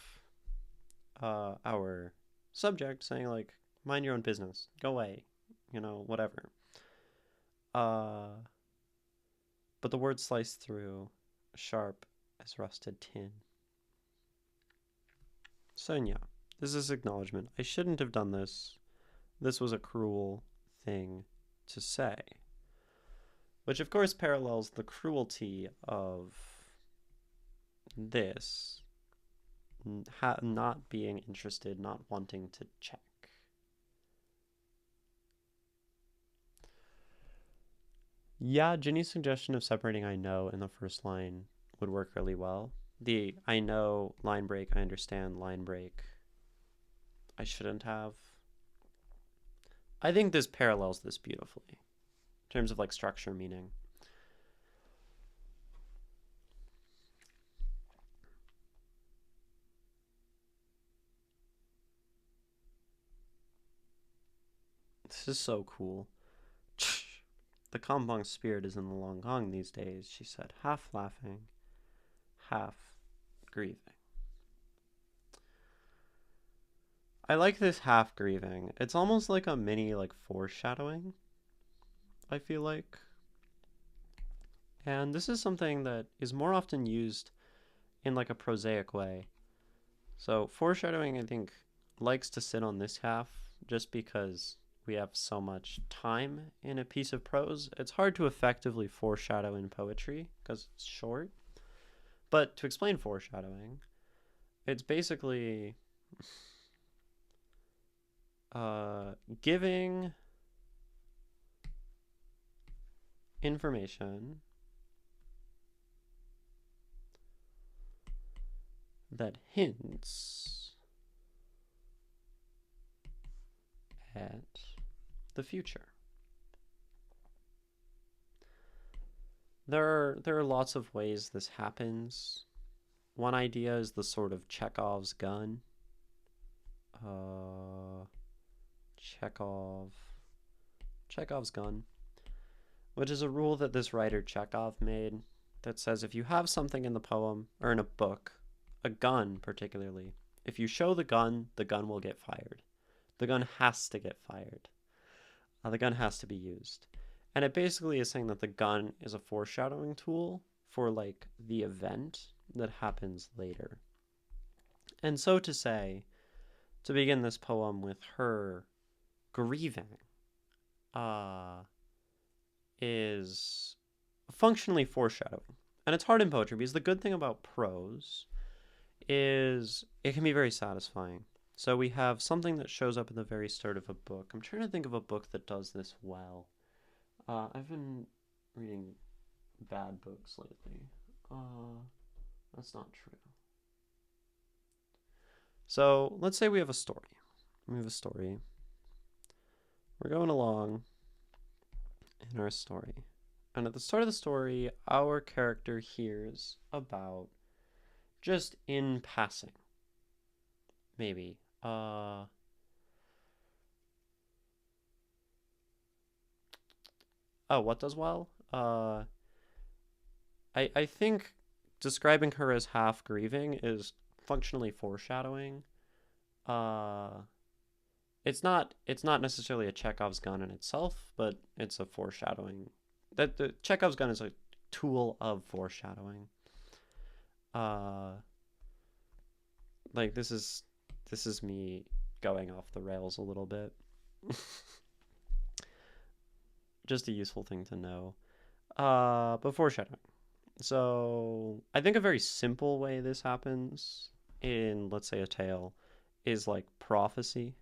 our subject saying, like, mind your own business, go away, whatever. Uh, but the word sliced through, sharp as rusted tin. So, yeah, this is acknowledgement. I shouldn't have done this. This was a cruel thing to say. Which, of course, parallels the cruelty of this not being interested, not wanting to check. Yeah, Ginny's suggestion of separating I know in the first line would work really well. The I know line break, I understand line break, I shouldn't have. I think this parallels this beautifully in terms of like structure, meaning. This is so cool. The Kampong spirit is in the Lonkang these days, she said, half laughing, half grieving. I like this half grieving. It's almost like a mini like foreshadowing, I feel like. And this is something that is more often used in like a prosaic way. So foreshadowing, I think, likes to sit on this half just because we have so much time in a piece of prose. It's hard to effectively foreshadow in poetry because it's short. But to explain foreshadowing, it's basically giving information that hints at the future. There are lots of ways this happens. One idea is the sort of Chekhov's gun. Chekhov's gun, which is a rule that this writer Chekhov made that says if you have something in the poem or in a book, a gun particularly, if you show the gun will get fired. The gun has to get fired. The gun has to be used. And it basically is saying that the gun is a foreshadowing tool for like the event that happens later. And so to say, to begin this poem with her grieving, is functionally foreshadowing. And it's hard in poetry because the good thing about prose is it can be very satisfying. So we have something that shows up at the very start of a book. I'm trying to think of a book that does this well. I've been reading bad books lately. That's not true. So let's say we have a story. We have a story. We're going along in our story. And at the start of the story, our character hears about, just in passing, maybe, oh, what does well? I think describing her as half grieving is functionally foreshadowing. Uh, it's not necessarily a Chekhov's gun in itself, but it's a foreshadowing. That the Chekhov's gun is a tool of foreshadowing. Uh, like this is me going off the rails a little bit. Just a useful thing to know. But foreshadowing. So I think a very simple way this happens in, let's say, a tale is like prophecy,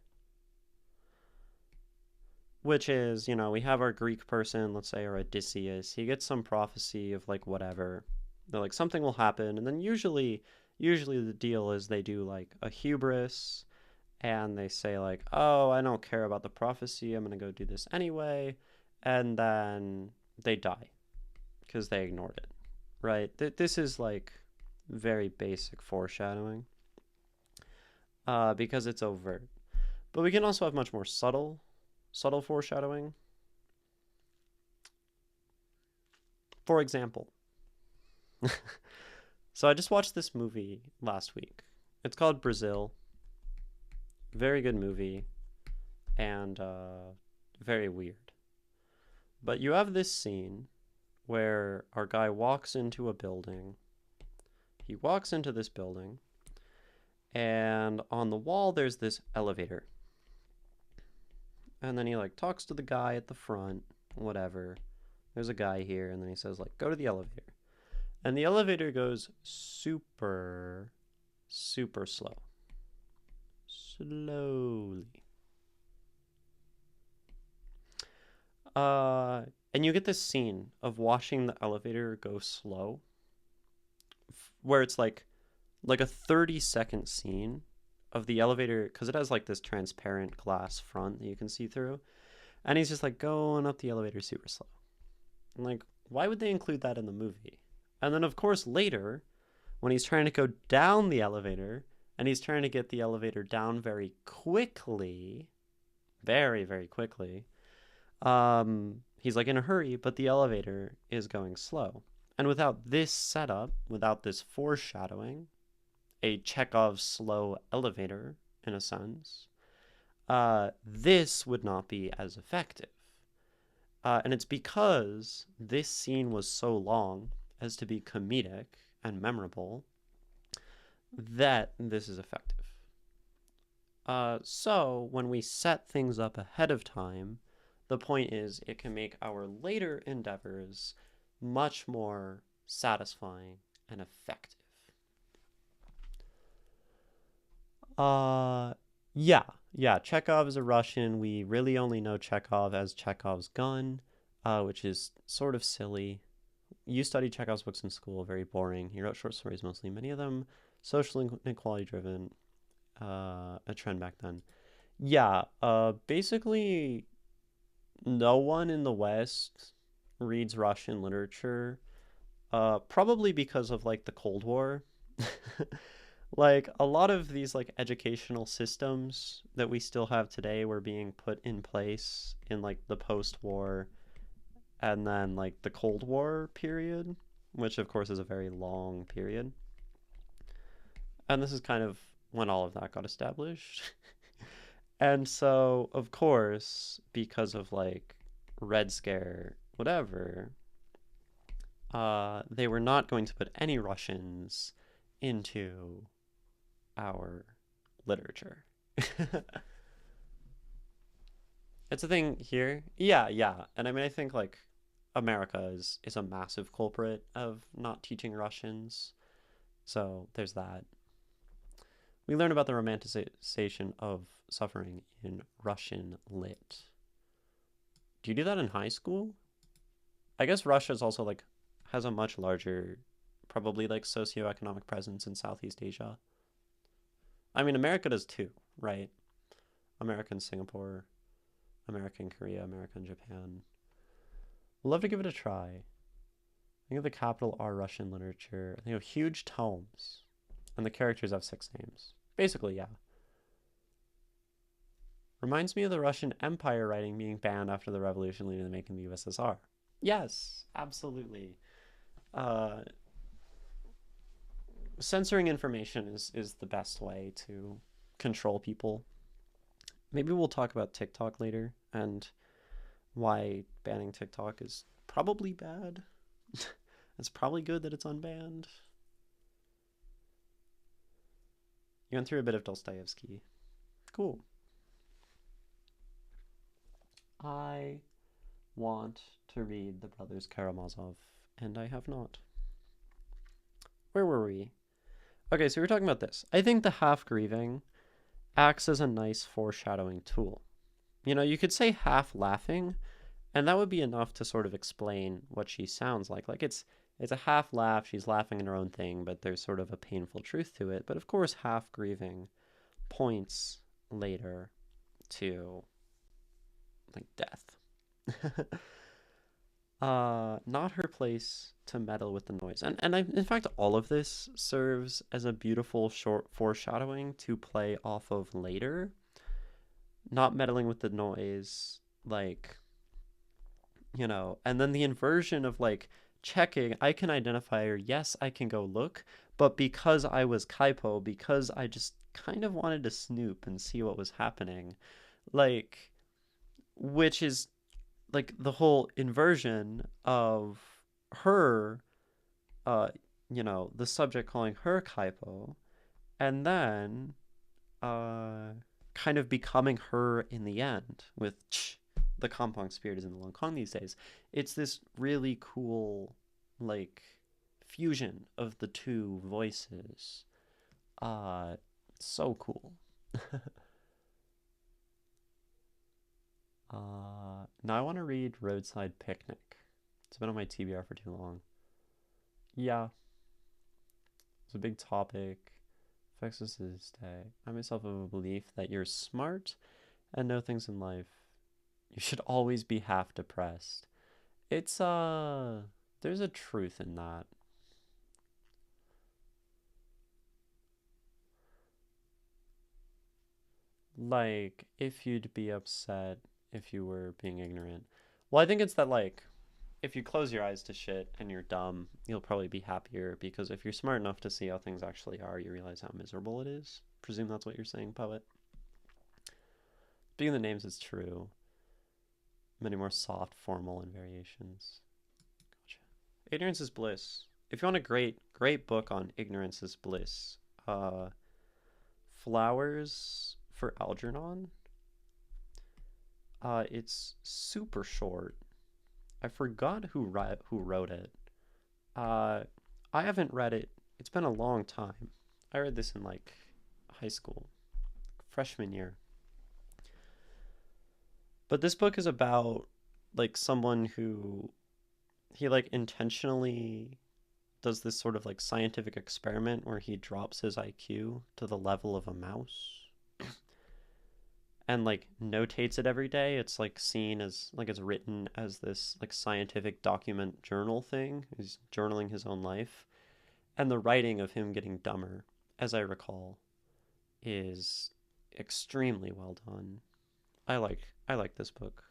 which is, we have our Greek person, let's say, or Odysseus. He gets some prophecy of like whatever. They're like something will happen, and then usually the deal is they do like a hubris and they say like, "Oh, I don't care about the prophecy. I'm going to go do this anyway." And then they die because they ignored it. Right? This is like very basic foreshadowing. Because it's overt. But we can also have much more subtle foreshadowing. For example, so I just watched this movie last week. It's called Brazil. Very good movie and very weird. But you have this scene where our guy walks into a building. He walks into this building, and on the wall there's this elevator. And then he like talks to the guy at the front, whatever. There's a guy here, and then he says like, "Go to the elevator." And the elevator goes super, super slow. Slowly. And you get this scene of watching the elevator go slow, where it's like a 30-second scene of the elevator, because it has like this transparent glass front that you can see through, and he's just like going up the elevator super slow. I'm like, why would they include that in the movie? And then of course later, when he's trying to go down the elevator, and he's trying to get the elevator down very quickly, very, very quickly, he's like in a hurry, but the elevator is going slow. And without this setup, without this foreshadowing, a Chekhov's slow elevator, in a sense, this would not be as effective. And it's because this scene was so long as to be comedic and memorable that this is effective. So when we set things up ahead of time, the point is it can make our later endeavors much more satisfying and effective. Yeah, Chekhov is a Russian. We really only know Chekhov as Chekhov's gun, which is sort of silly. You studied Chekhov's books in school, very boring. He wrote short stories mostly, many of them social inequality driven, a trend back then. Yeah, basically no one in the West reads Russian literature, probably because of like the Cold War. Like a lot of these like educational systems that we still have today were being put in place in like the post-war and then like the Cold War period, which of course is a very long period. And this is kind of when all of that got established. And so, of course, because of like Red Scare, whatever, they were not going to put any Russians into our literature. It's a thing here. Yeah. And I mean, I think like America is a massive culprit of not teaching Russians. So there's that. We learn about the romanticization of suffering in Russian lit. Do you do that in high school? I guess Russia is also like has a much larger, probably like socioeconomic presence in Southeast Asia. I mean, America does too, right? America and Singapore, America and Korea, America and Japan. We'll love to give it a try. Think of the capital R Russian literature. Think of huge tomes, and the characters have 6 names. Basically, yeah. Reminds me of the Russian Empire writing being banned after the revolution leading to the making of the USSR. Yes, absolutely. Uh, censoring information is the best way to control people. Maybe we'll talk about TikTok later and why banning TikTok is probably bad. It's probably good that it's unbanned. You went through a bit of Dostoevsky. Cool. I want to read The Brothers Karamazov, and I have not. Where were we? Okay, so we were talking about this. I think the half grieving acts as a nice foreshadowing tool. You know, you could say half laughing, and that would be enough to sort of explain what she sounds like. Like it's a half laugh, she's laughing in her own thing, but there's sort of a painful truth to it. But of course, half grieving points later to like death. Not her place to meddle with the noise. And in fact, all of this serves as a beautiful short foreshadowing to play off of later. Not meddling with the noise, like, you know, and then the inversion of like checking, I can identify her, yes, I can go look, but because I was Kaipo, because I just kind of wanted to snoop and see what was happening, like, which is like the whole inversion of her, uh, you know, the subject calling her Kaipo, and then, kind of becoming her in the end with the Kampong spirit is in the Lonkang these days. It's this really cool, like, fusion of the two voices. So cool. Now I want to read Roadside Picnic. It's been on my TBR for too long. Yeah, it's a big topic. Affects us to this day. I myself have a belief that you're smart and know things in life. You should always be half depressed. It's there's a truth in that. Like, if you'd be upset if you were being ignorant. Well, I think it's that, like, if you close your eyes to shit and you're dumb, you'll probably be happier because if you're smart enough to see how things actually are, you realize how miserable it is. Presume that's what you're saying, poet. Speaking of the names, it's true. Many more soft, formal, and variations. Gotcha. Ignorance is Bliss. If you want a great book on ignorance is bliss, Flowers for Algernon. It's super short. I forgot who wrote it. I haven't read it. It's been a long time. I read this in like high school, freshman year. But this book is about like someone who he like intentionally does this sort of like scientific experiment where he drops his IQ to the level of a mouse and like notates it every day. It's like seen as like it's written as this like scientific document journal thing. He's journaling his own life. And the writing of him getting dumber, as I recall, is extremely well done. I like this book.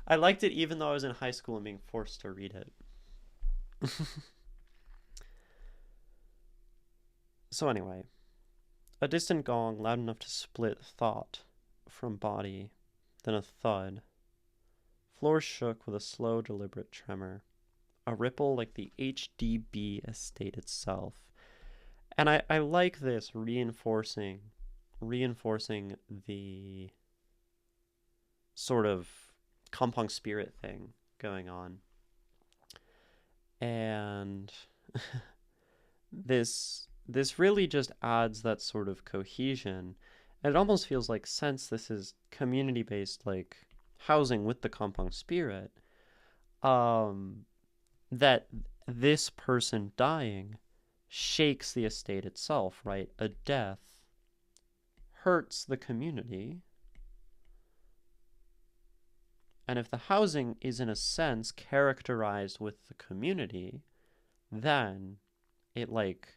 I liked it even though I was in high school and being forced to read it. So anyway, a distant gong loud enough to split thought from body, then a thud. Floor shook with a slow, deliberate tremor, a ripple like the HDB estate itself. And I like this reinforcing the sort of Kampong spirit thing going on. And this really just adds that sort of cohesion. And it almost feels like, since this is community-based, like housing with the Kampong spirit, that this person dying shakes the estate itself, right? A death hurts the community. And if the housing is, in a sense, characterized with the community, then it, like,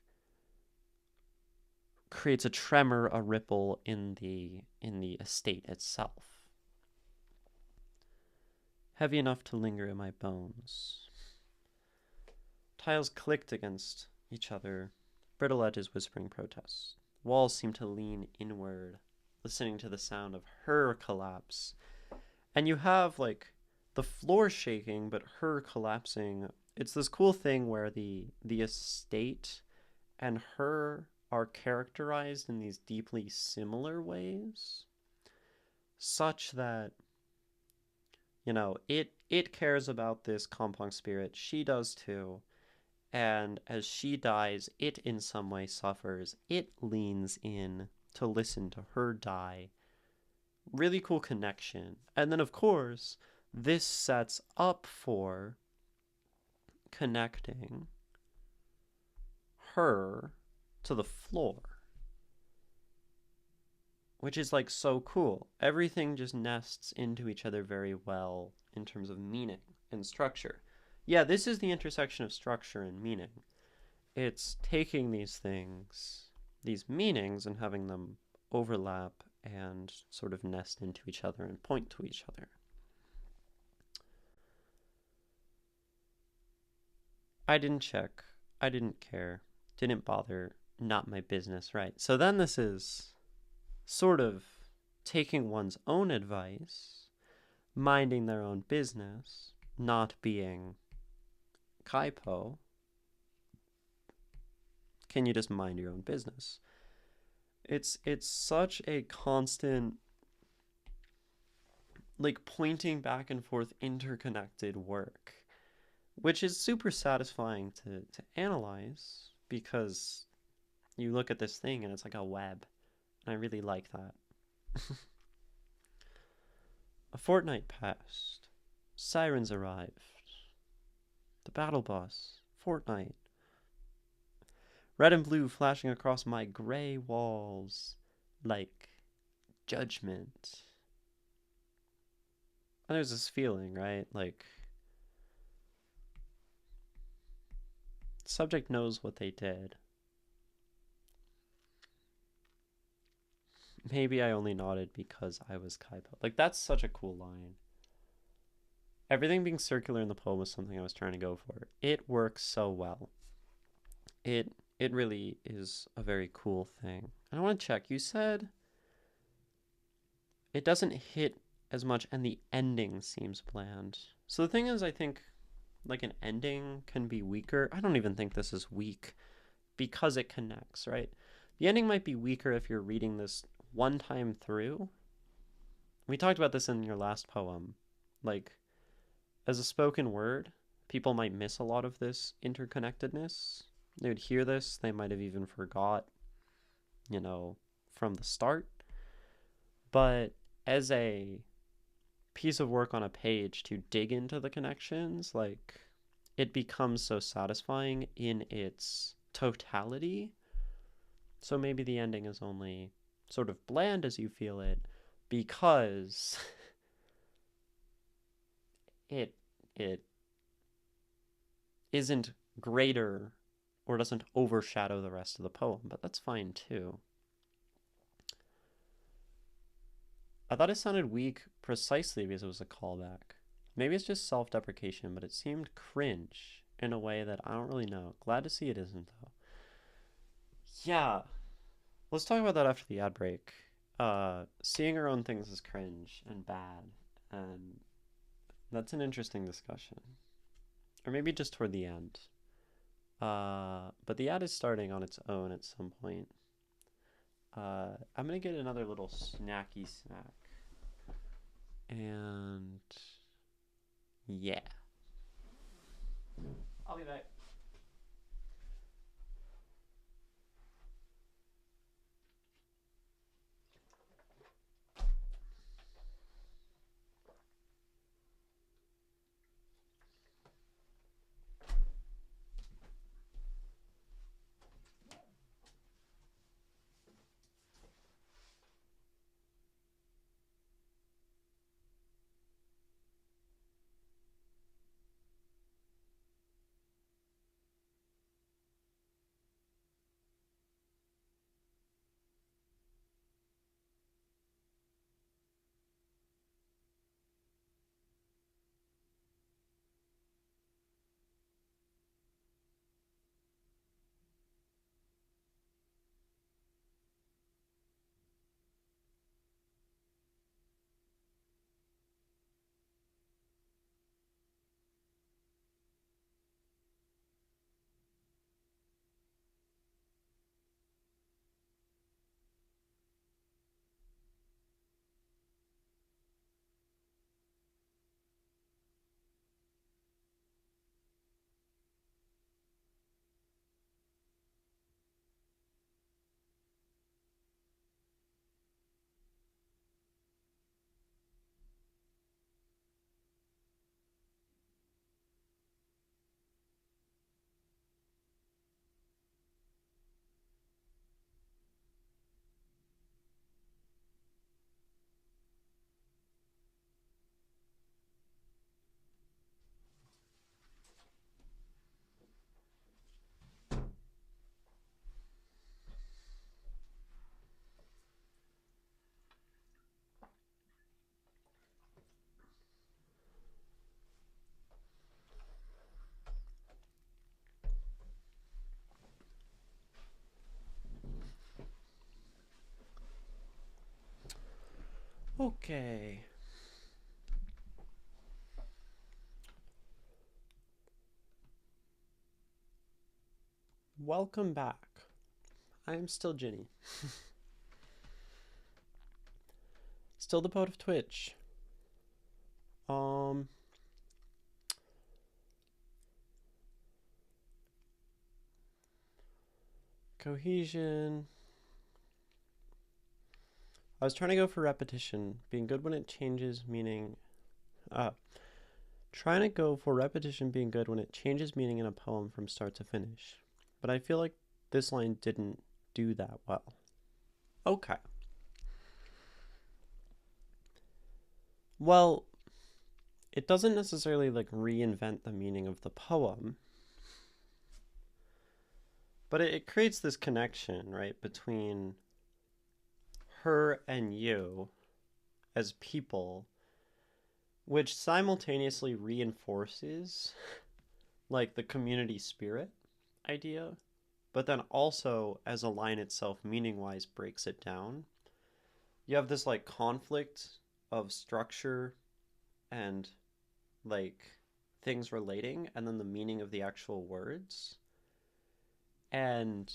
creates a tremor, a ripple in the estate itself. Heavy enough to linger in my bones. Tiles clicked against each other, brittle edges whispering protest. Walls seemed to lean inward, listening to the sound of her collapse. And you have, like, the floor shaking, but her collapsing. It's this cool thing where the estate and her are characterized in these deeply similar ways, such that, you know, it cares about this Kampong spirit. She does too. And as she dies, it in some way suffers. It leans in to listen to her die. Really cool connection. And then, of course, this sets up for connecting her to the floor, which is, like, so cool. Everything just nests into each other very well in terms of meaning and structure. Yeah, this is the intersection of structure and meaning. It's taking these things, these meanings, and having them overlap and sort of nest into each other and point to each other. I didn't check. I didn't care. Didn't bother. Not my business, right? So then this is sort of taking one's own advice, minding their own business, not being Kaipo. Can you just mind your own business? It's such a constant, like, pointing back and forth, interconnected work, which is super satisfying to analyze, because you look at this thing and it's like a web, and I really like that. A fortnight passed. Sirens arrived. The battle boss. Fortnight. Red and blue flashing across my gray walls like judgment. And there's this feeling, right? Like, the subject knows what they did. Maybe I only nodded because I was Kaipo. Like, that's such a cool line. Everything being circular in the poem was something I was trying to go for. It works so well. It really is a very cool thing. And I want to check. You said it doesn't hit as much and the ending seems bland. So the thing is, I think, like, an ending can be weaker. I don't even think this is weak because it connects, right? The ending might be weaker if you're reading this one time through. We talked about this in your last poem. Like, as a spoken word, people might miss a lot of this interconnectedness. They would hear this, they might have even forgot, you know, from the start. But as a piece of work on a page to dig into the connections, like, it becomes so satisfying in its totality. So maybe the ending is only sort of bland as you feel it because it isn't greater or doesn't overshadow the rest of the poem, but that's fine too. I thought it sounded weak precisely because it was a callback. Maybe it's just self-deprecation, but it seemed cringe in a way that I don't really know. Glad to see it isn't, though. Yeah. Let's talk about that after the ad break. Seeing our own things is cringe and bad, and that's an interesting discussion. Or maybe just toward the end. But the ad is starting on its own at some point. I'm gonna get another little snacky snack. And Yeah. I'll be back. Okay. Welcome back. I am still Ginny. Still the poet of Twitch. Cohesion. I was trying to go for repetition, being good when it changes meaning. Trying to go for repetition being good when it changes meaning in a poem from start to finish. But I feel like this line didn't do that well. Okay. Well, it doesn't necessarily like reinvent the meaning of the poem, but it creates this connection, right, between her and you as people, which simultaneously reinforces like the community spirit idea, but then also as a line itself meaning wise breaks it down. You have this like conflict of structure and like things relating and then the meaning of the actual words. And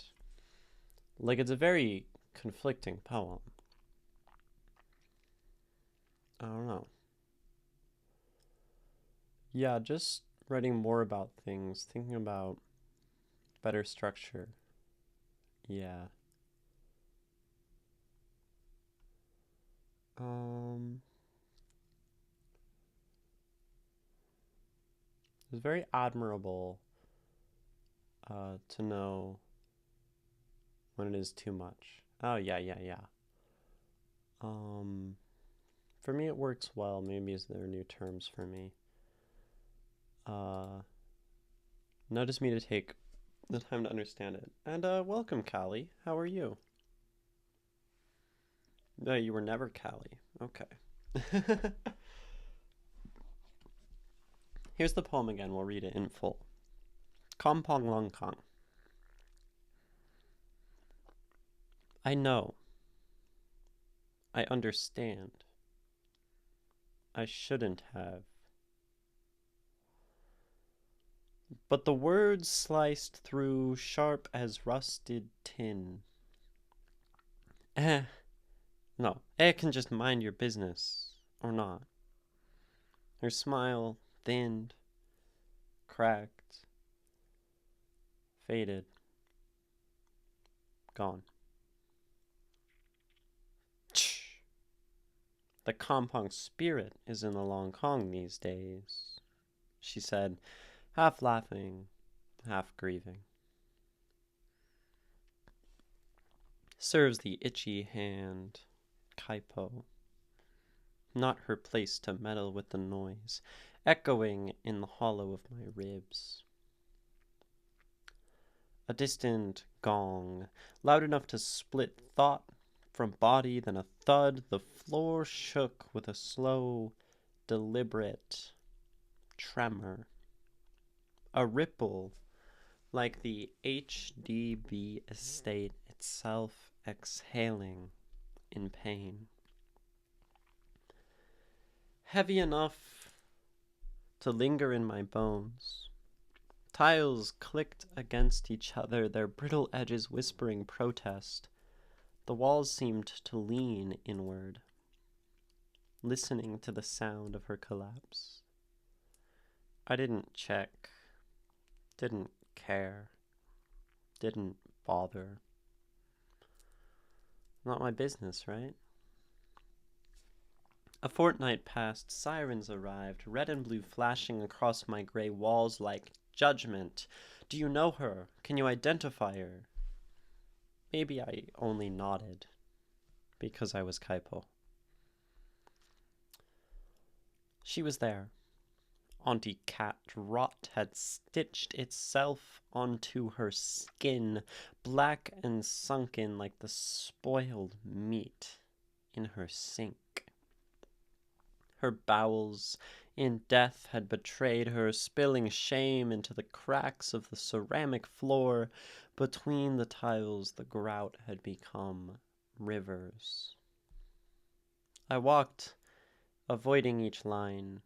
like it's a very conflicting poem. I don't know. Yeah, just writing more about things, thinking about better structure. Yeah. Um it's very admirable to know when it is too much. Oh yeah. Um for me it works well. Maybe there are new terms for me. Uh Notice me to take the time to understand it. And welcome, Callie. How are you? No, you were never Callie. Okay. Here's the poem again. We'll read it in full. Kampong Lonkang. I know. I understand. I shouldn't have. But the words sliced through sharp as rusted tin. Eh. No, can just mind your business. Or not. Her smile thinned, cracked, faded, gone. The Kampong spirit is in the Lonkang these days, she said, half laughing, half grieving. Serves the itchy hand, Kaipo. Not her place to meddle with the noise, echoing in the hollow of my ribs. A distant gong, loud enough to split thought from body, then a thud. The floor shook with a slow, deliberate tremor. A ripple, like the HDB estate itself exhaling in pain. Heavy enough to linger in my bones. Tiles clicked against each other, their brittle edges whispering protest. The walls seemed to lean inward, listening to the sound of her collapse. I didn't check, didn't care, didn't bother. Not my business, right? A fortnight passed, sirens arrived, red and blue flashing across my gray walls like judgment. Do you know her? Can you identify her? Maybe I only nodded, because I was Kaipo. She was there. Auntie Cat rot had stitched itself onto her skin, black and sunken like the spoiled meat in her sink. Her bowels in death had betrayed her, spilling shame into the cracks of the ceramic floor. Between the tiles, the grout had become rivers. I walked, avoiding each line,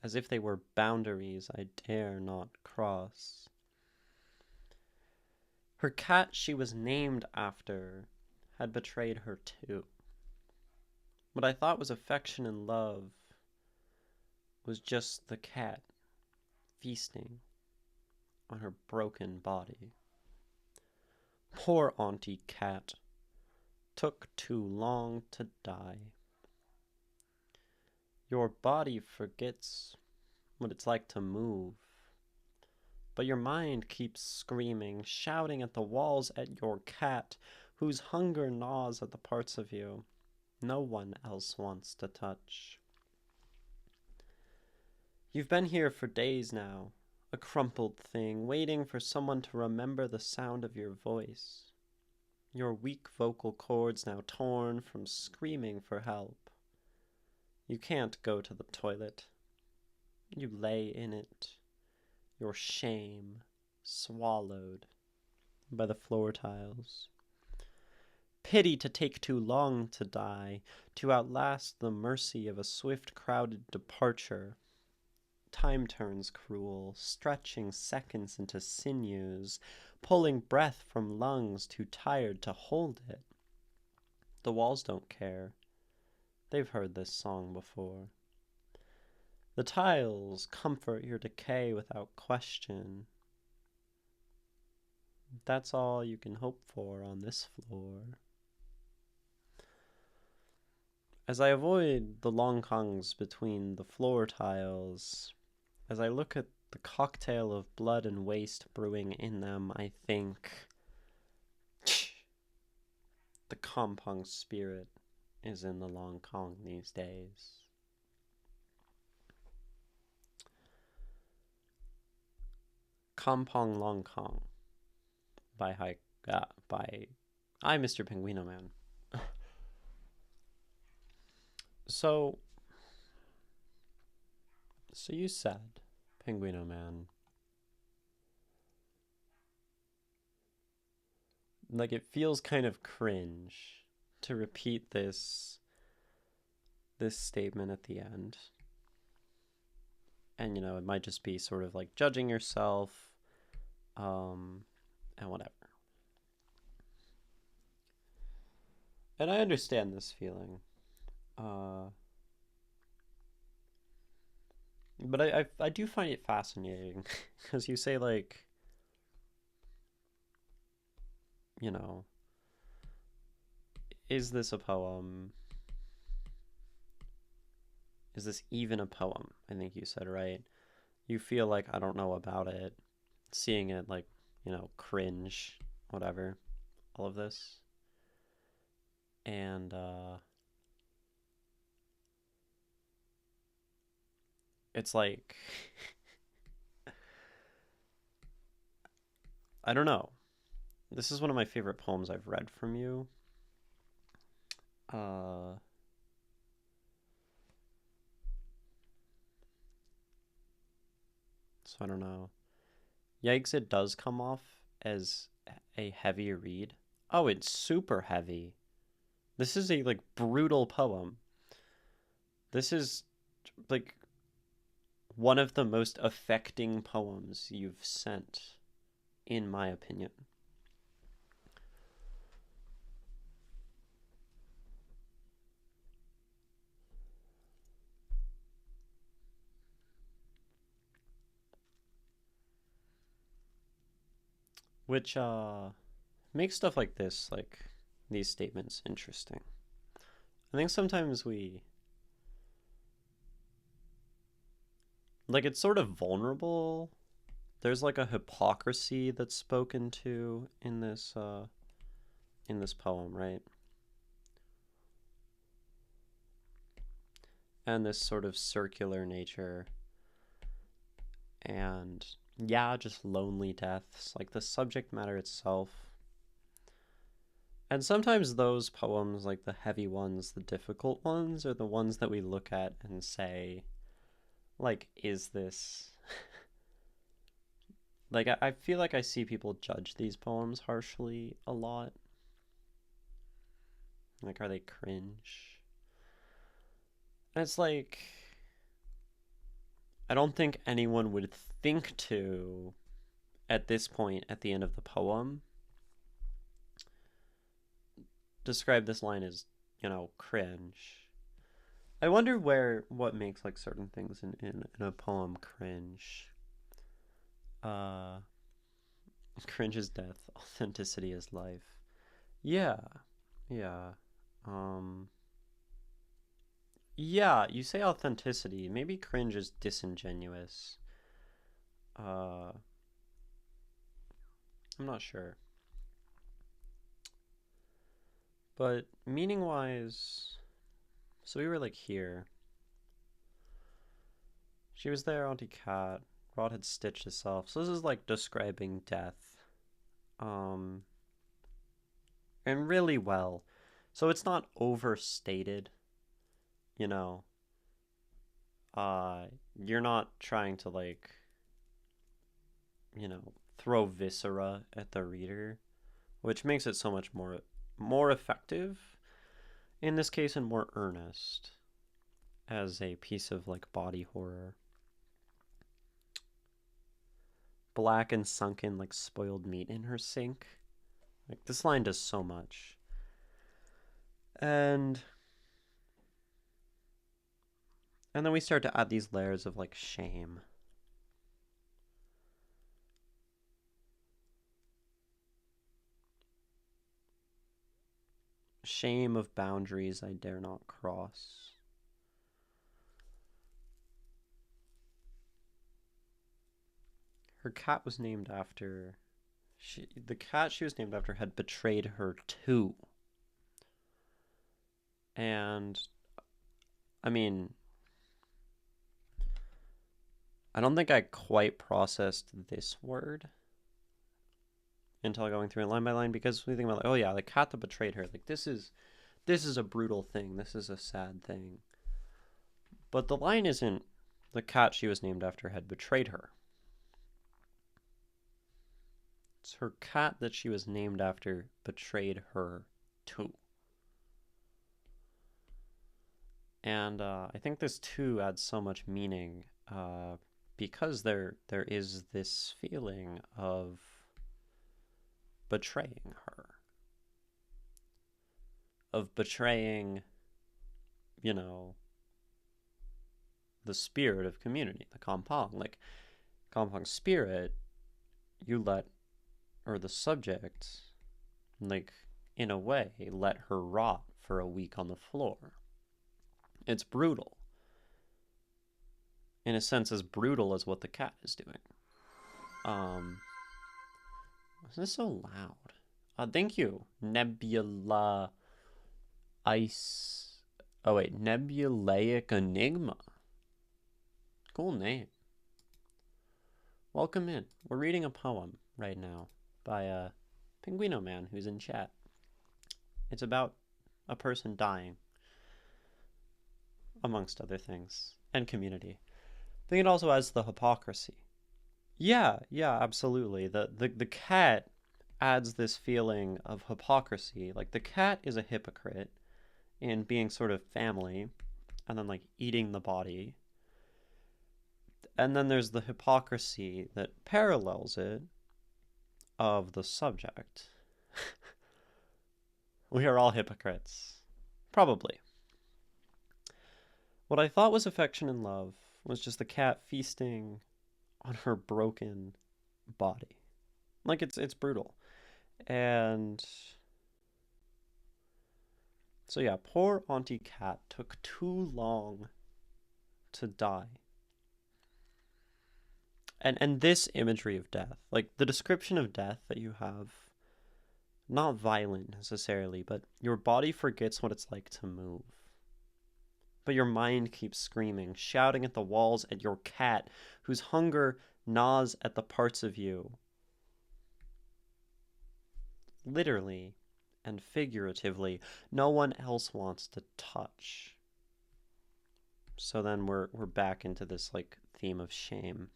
as if they were boundaries I dare not cross. Her cat she was named after had betrayed her too. What I thought was affection and love was just the cat feasting on her broken body. Poor Auntie Cat took too long to die. Your body forgets what it's like to move, but your mind keeps screaming, shouting at the walls at your cat, whose hunger gnaws at the parts of you no one else wants to touch. You've been here for days now, a crumpled thing, waiting for someone to remember the sound of your voice. Your weak vocal cords now torn from screaming for help. You can't go to the toilet. You lay in it, your shame swallowed by the floor tiles. Pity to take too long to die, to outlast the mercy of a swift crowded departure. Time turns cruel, stretching seconds into sinews, pulling breath from lungs too tired to hold it. The walls don't care. They've heard this song before. The tiles comfort your decay without question. That's all you can hope for on this floor. As I avoid the Longkangs between the floor tiles, as I look at the cocktail of blood and waste brewing in them, I think, the Kampong spirit is in the Lonkang these days. Kampong Lonkang by Imrpenguinoman. So you said, Penguinoman, like it feels kind of cringe to repeat this statement at the end. And, you know, it might just be sort of like judging yourself, and whatever. And I understand this feeling. But I do find it fascinating because you say, like, you know, is this a poem? Is this even a poem? I think you said, right? You feel like I don't know about it. Seeing it, like, cringe, whatever, all of this. And it's like, I don't know. This is one of my favorite poems I've read from you. Uh, so I don't know. Yikes, it does come off as a heavy read. Oh, it's super heavy. This is a, like, brutal poem. This is, like, one of the most affecting poems you've sent, in my opinion. Which makes stuff like this, like these statements, interesting. I think sometimes we, like, it's sort of vulnerable. There's like a hypocrisy that's spoken to in this poem, right? And this sort of circular nature, and yeah, just lonely deaths, like the subject matter itself. And sometimes those poems, like the heavy ones, the difficult ones, are the ones that we look at and say, like, is this like, I feel like I see people judge these poems harshly a lot. Like, are they cringe? And it's like, I don't think anyone would think to, at this point, at the end of the poem, describe this line as, cringe. I wonder what makes, like, certain things in a poem cringe. Uh, Cringe is death, authenticity is life. Yeah, yeah. Um, yeah, you say authenticity. Maybe cringe is disingenuous. Uh, I'm not sure. But meaning wise, so we were like here. She was there, Auntie Cat. Rod had stitched herself. So this is like describing death. Um, and really well. So it's not overstated, you know. Uh, you're not trying to, like, throw viscera at the reader, which makes it so much more effective in this case and more earnest as a piece of, like, body horror. Black and sunken like spoiled meat in her sink. Like, this line does so much. And then we start to add these layers of, like, shame. Shame of boundaries I dare not cross. Her cat was named after. The cat she was named after had betrayed her too. And, I mean, I don't think I quite processed this word until going through it line by line, because we think about, like, oh yeah, the cat that betrayed her. Like, this is a brutal thing. This is a sad thing. But the line isn't the cat she was named after had betrayed her. It's her cat that she was named after betrayed her too. And I think this too adds so much meaning, because there is this feeling of betraying her, of betraying, you know, the spirit of community, the Kampong. Like, Kampong spirit, you let, or the subject, like, in a way, let her rot for a week on the floor. It's brutal. In a sense, as brutal as what the cat is doing. Isn't this so loud? Thank you, Nebula Ice. Oh wait, Nebulaic Enigma. Cool name. Welcome in. We're reading a poem right now by Penguinoman, who's in chat. It's about a person dying, amongst other things, and community. I think it also adds the hypocrisy. Yeah, absolutely. The cat adds this feeling of hypocrisy. Like, the cat is a hypocrite in being sort of family, and then, like, eating the body. And then there's the hypocrisy that parallels it of the subject. We are all hypocrites. Probably. What I thought was affection and love was just the cat feasting on her broken body. Like, it's brutal. And so yeah, poor Auntie Cat took too long to die. And this imagery of death, like the description of death that you have, not violent necessarily, but your body forgets what it's like to move. But your mind keeps screaming, shouting at the walls at your cat, whose hunger gnaws at the parts of you. Literally and figuratively, no one else wants to touch. So then we're back into this, like, theme of shame.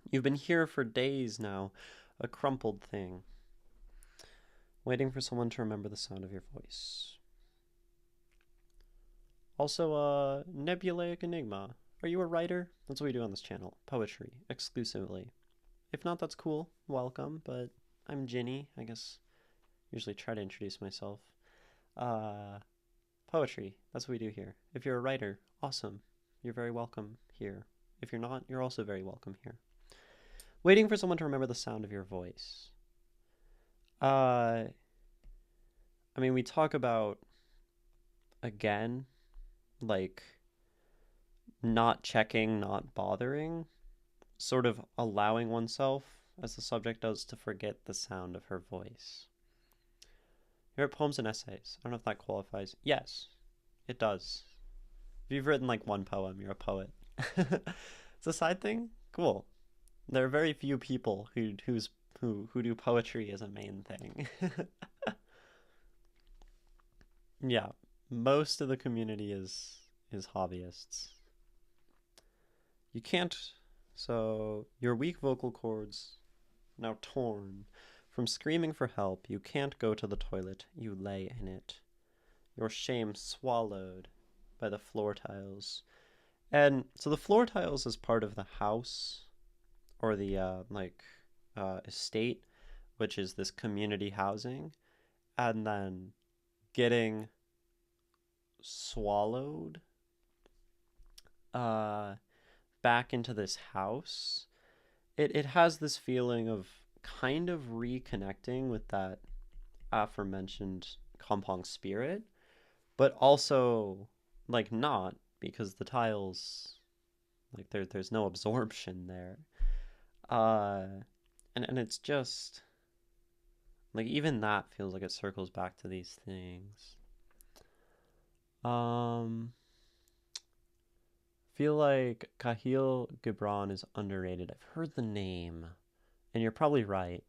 You've been here for days now, a crumpled thing, waiting for someone to remember the sound of your voice. Also, Nebulaic Enigma. Are you a writer? That's what we do on this channel. Poetry, exclusively. If not, that's cool. Welcome, but I'm Ginny. I guess usually try to introduce myself. Poetry, that's what we do here. If you're a writer, awesome. You're very welcome here. If you're not, you're also very welcome here. Waiting for someone to remember the sound of your voice. I mean, we talk about, again, like, not checking, not bothering, sort of allowing oneself, as the subject does, to forget the sound of her voice. You write poems and essays. I don't know if that qualifies. Yes, it does. If you've written like one poem, you're a poet. It's a side thing? Cool. There are very few people who do poetry as a main thing. Yeah, most of the community is hobbyists. You can't, so your weak vocal cords, now torn from screaming for help, you can't go to the toilet, you lay in it. Your shame swallowed by the floor tiles. And so the floor tiles is part of the house, or the estate, which is this community housing, and then getting swallowed back into this house, it has this feeling of kind of reconnecting with that aforementioned Kampong spirit, but also, like, not, because the tiles, like, there's no absorption there. And it's just, like, even that feels like it circles back to these things. Feel like Kahil Gibran is underrated. I've heard the name, and you're probably right.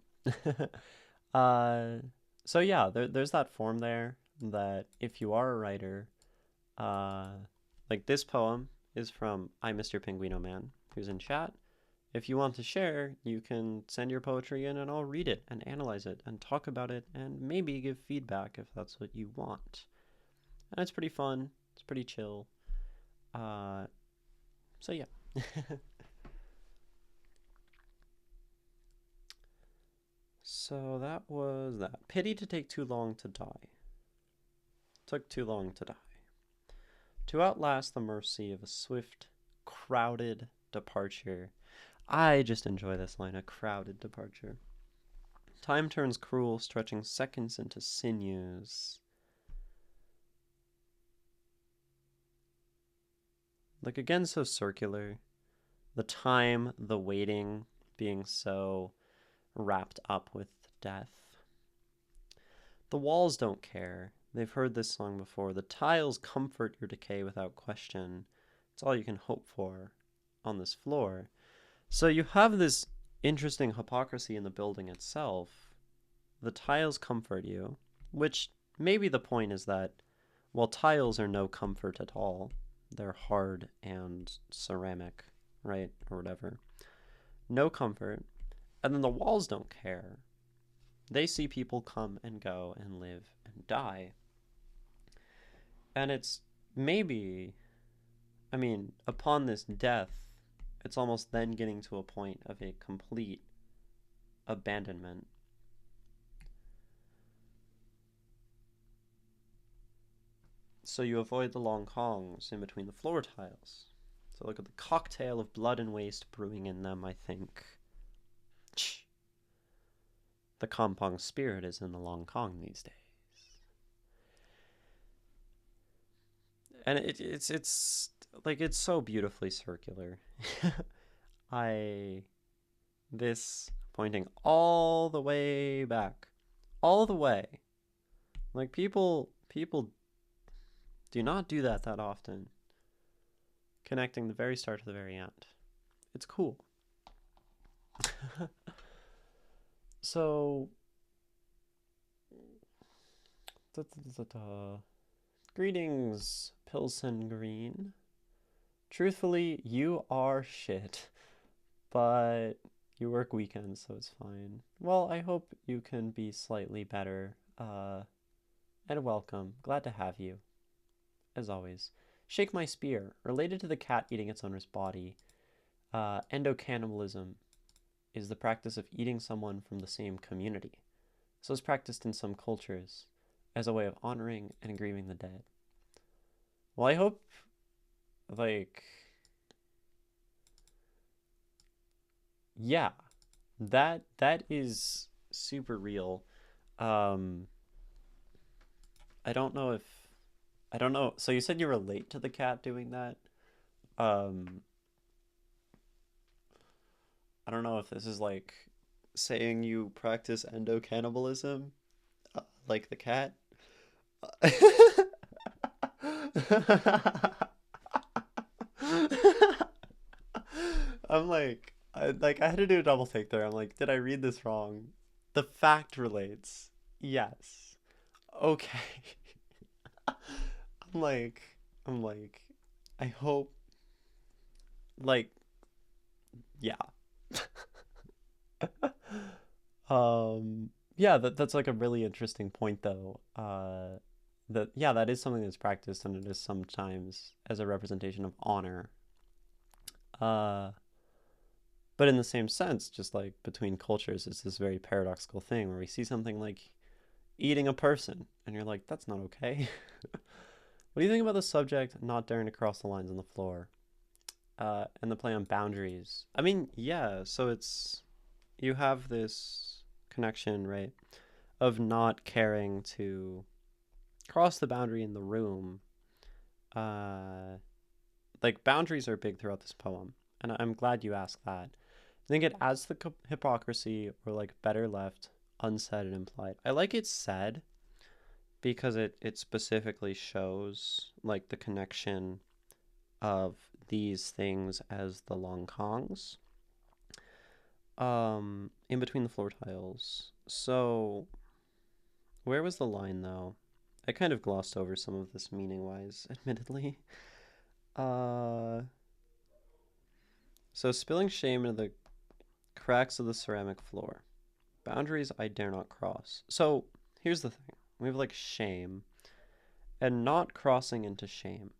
So yeah, there's that form there that if you are a writer, like this poem is from Imrpenguinoman, who's in chat. If you want to share, you can send your poetry in and I'll read it and analyze it and talk about it and maybe give feedback if that's what you want. And it's pretty fun. It's pretty chill. So yeah. So that was that. Pity to take too long to die. Took too long to die. To outlast the mercy of a swift, crowded departure. I just enjoy this line, a crowded departure. Time turns cruel, stretching seconds into sinews. Like, again, so circular. The time, the waiting, being so wrapped up with death. The walls don't care. They've heard this song before. The tiles comfort your decay without question. It's all you can hope for on this floor. So you have this interesting hypocrisy in the building itself. The tiles comfort you, which maybe the point is that, well, tiles are no comfort at all. They're hard and ceramic, right? Or whatever. No comfort. And then the walls don't care. They see people come and go and live and die. And it's maybe, I mean, upon this death, it's almost then getting to a point of a complete abandonment. So you avoid the Lonkhangs in between the floor tiles. So look at the cocktail of blood and waste brewing in them, I think. The Kampong spirit is in the Lonkang these days. And it's like, it's so beautifully circular. This pointing all the way back. All the way. Like, people do not do that often. Connecting the very start to the very end. It's cool. So, greetings, Pilsen Green. Truthfully, you are shit, but you work weekends, so it's fine. Well, I hope you can be slightly better, and welcome. Glad to have you, as always. Shake my spear, related to the cat eating its owner's body. Endocannibalism is the practice of eating someone from the same community. So it's practiced in some cultures as a way of honoring and grieving the dead. Well, I hope, like, yeah, that is super real. I don't know. So you said you relate to the cat doing that. I don't know if this is like saying you practice endocannibalism, like the cat. I'm like, I had to do a double take there. I'm like, did I read this wrong? The fact relates. Yes. Okay. I'm like, I hope, like, yeah. Yeah, that's like a really interesting point though. That is something that's practiced, and it is sometimes as a representation of honor. Uh, but in the same sense, just like between cultures, it's this very paradoxical thing where we see something like eating a person, and you're like, that's not okay. What do you think about the subject not daring to cross the lines on the floor? And the play on boundaries. I mean, yeah, so you have this connection, right, of not caring to cross the boundary in the room. Like, boundaries are big throughout this poem, and I'm glad you asked that. I think it adds the hypocrisy, or like better left unsaid and implied. I like it said because it specifically shows like the connection of these things as the Lonkhangs. In between the floor tiles. So, where was the line though? I kind of glossed over some of this meaning wise, admittedly. So spilling shame into the cracks of the ceramic floor. Boundaries I dare not cross. So, here's the thing. We have like shame and not crossing into shame.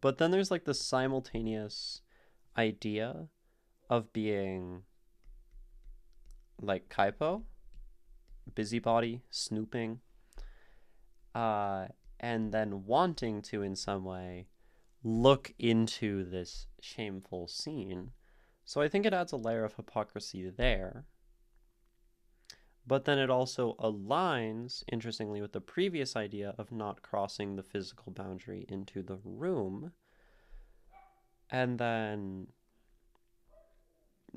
But then there's like the simultaneous idea of being like Kaipo, busybody, snooping, and then wanting to in some way look into this shameful scene. So I think it adds a layer of hypocrisy there. But then it also aligns, interestingly, with the previous idea of not crossing the physical boundary into the room. And then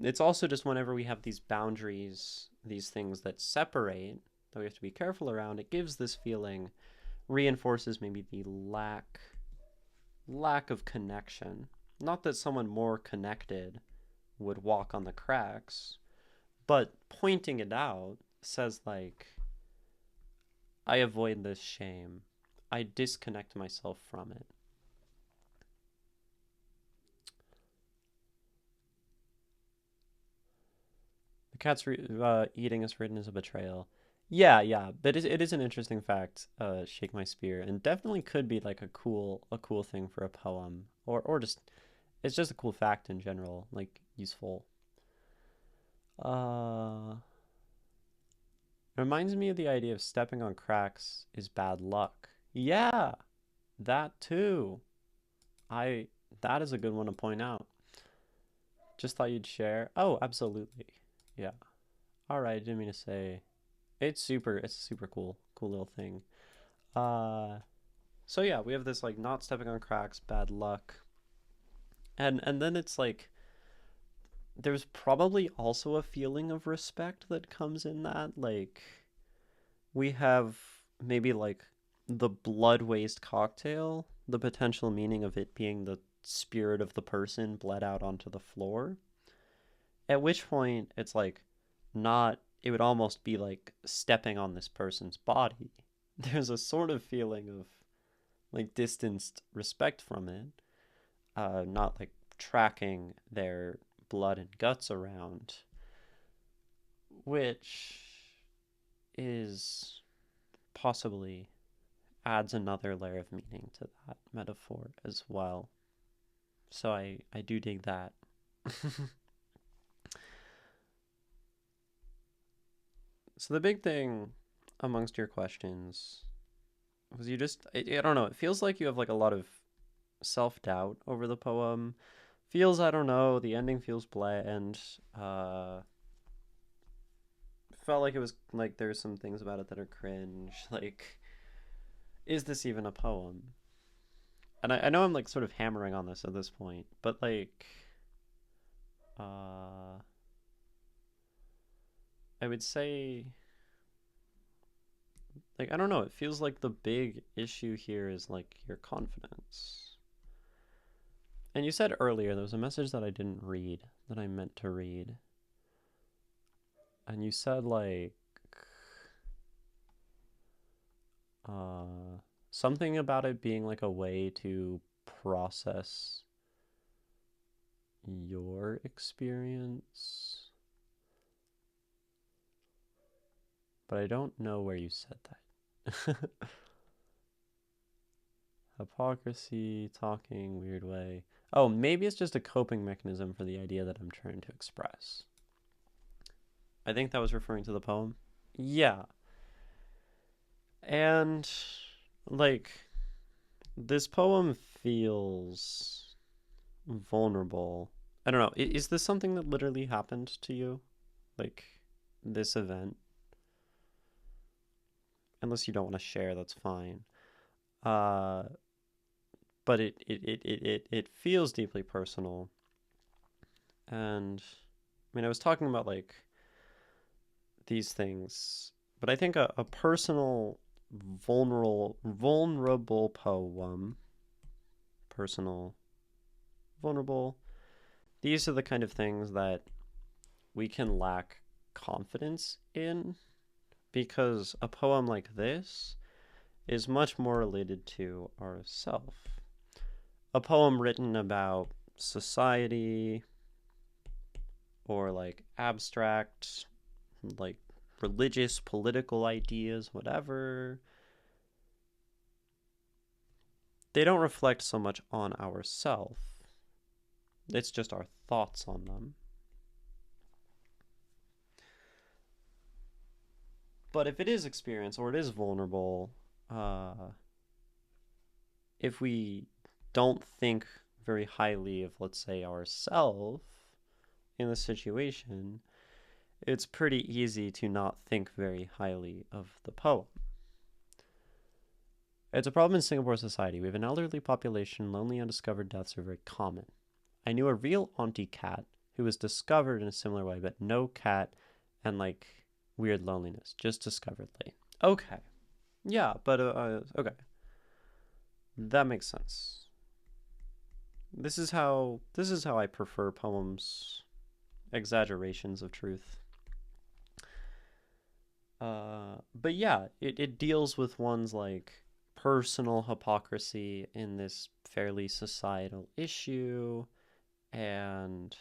it's also just whenever we have these boundaries, these things that separate, that we have to be careful around, it gives this feeling, reinforces maybe the lack of connection. Not that someone more connected would walk on the cracks, but pointing it out says, like, I avoid this shame. I disconnect myself from it. The cat's eating is written as a betrayal. Yeah, but it is an interesting fact. Shake my spear, and definitely could be like a cool thing for a poem, or just it's just a cool fact in general, like useful. It reminds me of the idea of stepping on cracks is bad luck. Yeah, that too. I that is a good one to point out. Just thought you'd share. Oh, absolutely. Yeah. All right, didn't mean to say. It's a super cool little thing. Uh so yeah, we have this like not stepping on cracks, bad luck. And then it's like there's probably also a feeling of respect that comes in that. Like we have maybe like the blood waste cocktail, the potential meaning of it being the spirit of the person bled out onto the floor. At which point it's like not it would almost be like stepping on this person's body. There's a sort of feeling of like distanced respect from it, not like tracking their blood and guts around, which is possibly adds another layer of meaning to that metaphor as well. So I do dig that. So the big thing amongst your questions was you just I don't know, it feels like you have like a lot of self-doubt over the poem. Feels, I don't know, the ending feels bland. Felt like it was like there's some things about it that are cringe. Like, is this even a poem? And I know I'm like sort of hammering on this at this point, but like, uh, I would say, like, I don't know, it feels like the big issue here is like your confidence. And you said earlier there was a message that I didn't read that I meant to read. And you said like uh something about it being like a way to process your experience. But I don't know where you said that. Hypocrisy, talking, weird way. Oh, maybe it's just a coping mechanism for the idea that I'm trying to express. I think that was referring to the poem. Yeah. And, like, this poem feels vulnerable. I don't know. Is this something that literally happened to you? Like, this event? Unless you don't want to share, that's fine. Uh, but it feels deeply personal. And, I mean, I was talking about, like, these things, but I think a personal, vulnerable poem, personal, vulnerable, these are the kind of things that we can lack confidence in because a poem like this is much more related to ourself. A poem written about society or like abstract, like religious, political ideas, whatever, they don't reflect so much on ourself. It's just our thoughts on them. But if it is experience or it is vulnerable, if we don't think very highly of, let's say, ourselves in the situation, it's pretty easy to not think very highly of the poem. It's a problem in Singapore society. We have an elderly population. Lonely undiscovered deaths are very common. I knew a real auntie cat who was discovered in a similar way, but no cat and like weird loneliness, just discovered late. Okay. Yeah, but okay. That makes sense. This is how I prefer poems, exaggerations of truth. But yeah, it deals with one's like personal hypocrisy in this fairly societal issue, and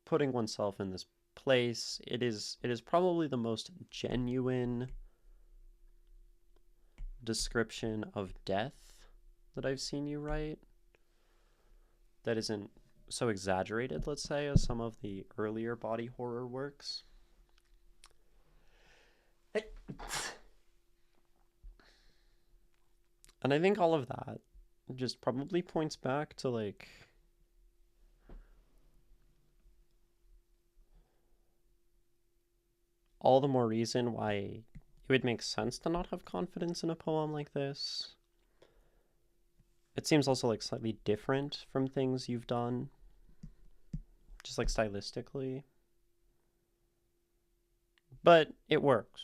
putting oneself in this place. It is probably the most genuine description of death that I've seen you write, that isn't so exaggerated, let's say, as some of the earlier body horror works. And I think all of that just probably points back to like all the more reason why it would make sense to not have confidence in a poem like this. It seems also like slightly different from things you've done, just like stylistically. But it works.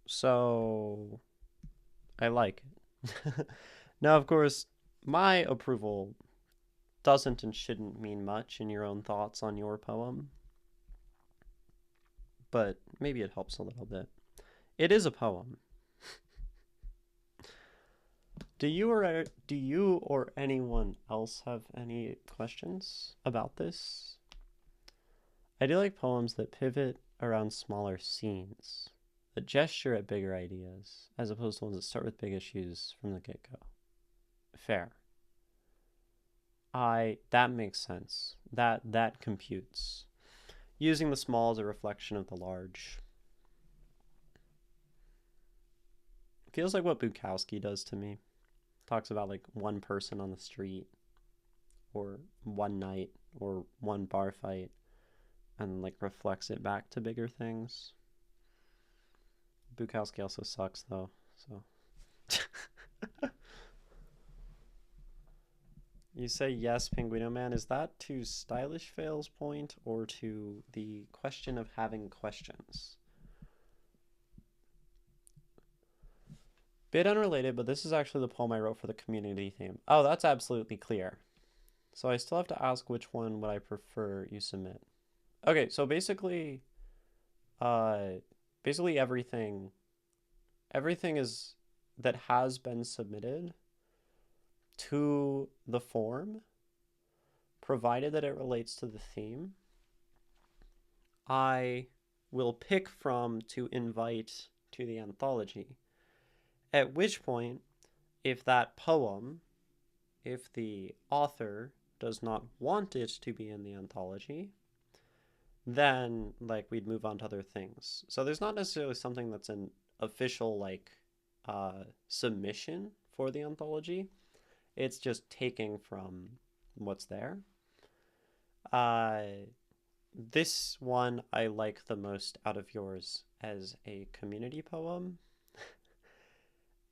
So I like it. Now, of course, my approval doesn't and shouldn't mean much in your own thoughts on your poem, but maybe it helps a little bit. It is a poem. Do you or anyone else have any questions about this? I do like poems that pivot around smaller scenes, that gesture at bigger ideas, as opposed to ones that start with big issues from the get-go. Fair. That makes sense. That computes. Using the small as a reflection of the large. Feels like what Bukowski does to me. Talks about like one person on the street, or one night, or one bar fight, and like reflects it back to bigger things. Bukowski also sucks though, so. You say yes, Penguinoman. Is that to Stylish Fail's point or to the question of having questions? Bit unrelated, but this is actually the poem I wrote for the community theme. Oh, that's absolutely clear. So I still have to ask which one would I prefer you submit. Okay, so basically everything is that has been submitted to the form, provided that it relates to the theme, I will pick from to invite to the anthology. At which point, if that poem, if the author does not want it to be in the anthology, then like we'd move on to other things. So there's not necessarily something that's an official like submission for the anthology. It's just taking from what's there. This one I like the most out of yours as a community poem.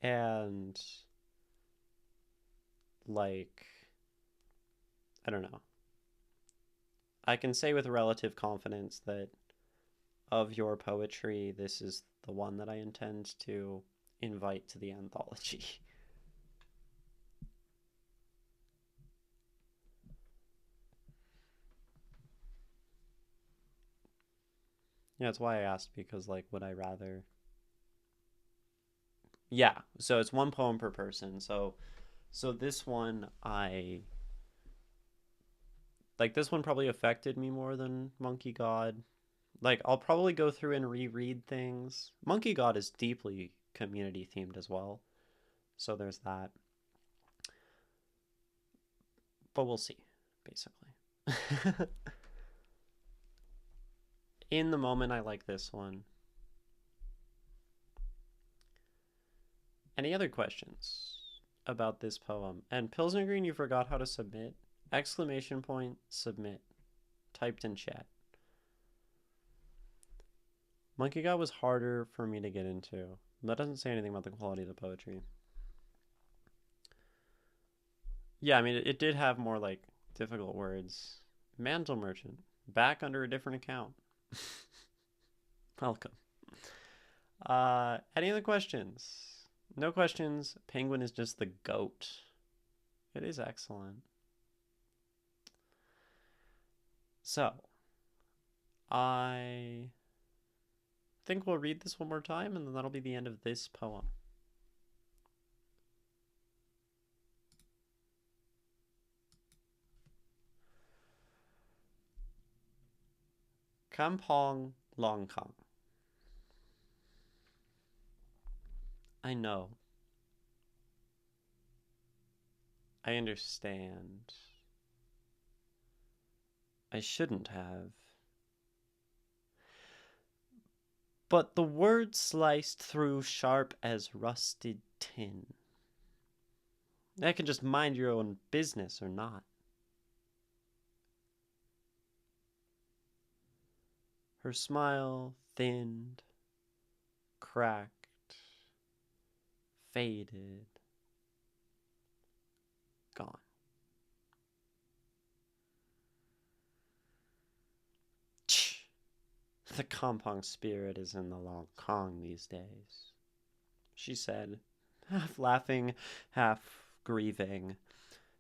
And like, I don't know. I can say with relative confidence that of your poetry, this is the one that I intend to invite to the anthology. Yeah, that's why I asked, because like, would I rather? Yeah, so it's one poem per person. So this one this one probably affected me more than Monkey God. Like, I'll probably go through and reread things. Monkey God is deeply community themed as well. So there's that. But we'll see, basically. In the moment, I like this one. Any other questions about this poem? And Pilsner Green, you forgot how to submit. Exclamation point, submit. Typed in chat. Monkey God was harder for me to get into. That doesn't say anything about the quality of the poetry. Yeah, I mean, it did have more, like, difficult words. Mantle Merchant. Back under a different account. Welcome. Any other questions? No questions. Penguin is just the goat. It is excellent. So, I think we'll read this one more time, and then that'll be the end of this poem. Kampong Lonkang. I know. I understand. I shouldn't have. But the word sliced through sharp as rusted tin. I can just mind your own business or not. Her smile thinned, cracked, faded, gone. The Kampong spirit is in the Lonkang these days, she said, half laughing, half grieving.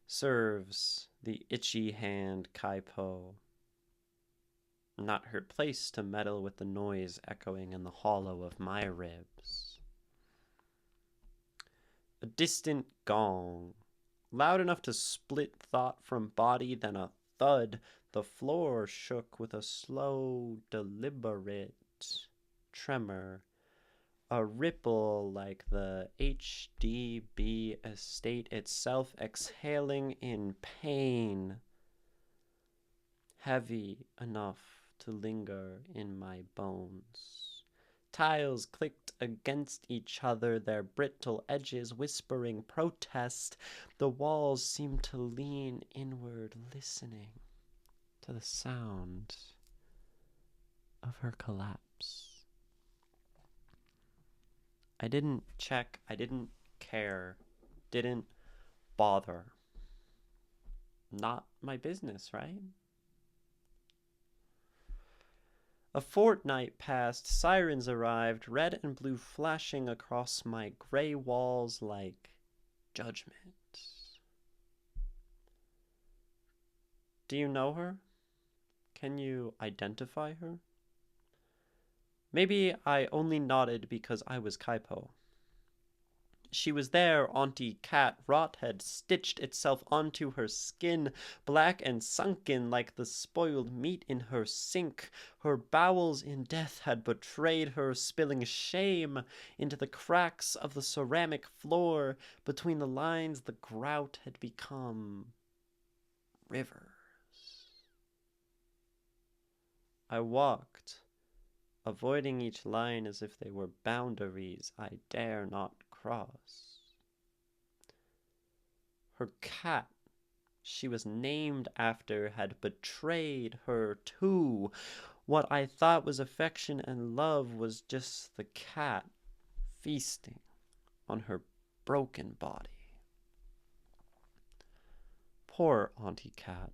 Serves the itchy hand Kaipo. Not her place to meddle with the noise echoing in the hollow of my ribs. A distant gong, loud enough to split thought from body, then a thud. The floor shook with a slow, deliberate tremor. A ripple like the HDB estate itself exhaling in pain. Heavy enough to linger in my bones. Tiles clicked against each other, their brittle edges whispering protest. The walls seemed to lean inward, listening to the sound of her collapse. I didn't check, I didn't care, didn't bother. Not my business, right? A fortnight passed, sirens arrived, red and blue flashing across my gray walls like judgment. Do you know her? Can you identify her? Maybe I only nodded because I was Kaipo. She was there, Auntie Cat. Rot had stitched itself onto her skin, black and sunken like the spoiled meat in her sink. Her bowels in death had betrayed her, spilling shame into the cracks of the ceramic floor. Between the lines, the grout had become rivers. I walked, avoiding each line as if they were boundaries I dare not cross. Her cat she was named after had betrayed her too. What I thought was affection and love was just the cat feasting on her broken body. Poor Auntie Cat.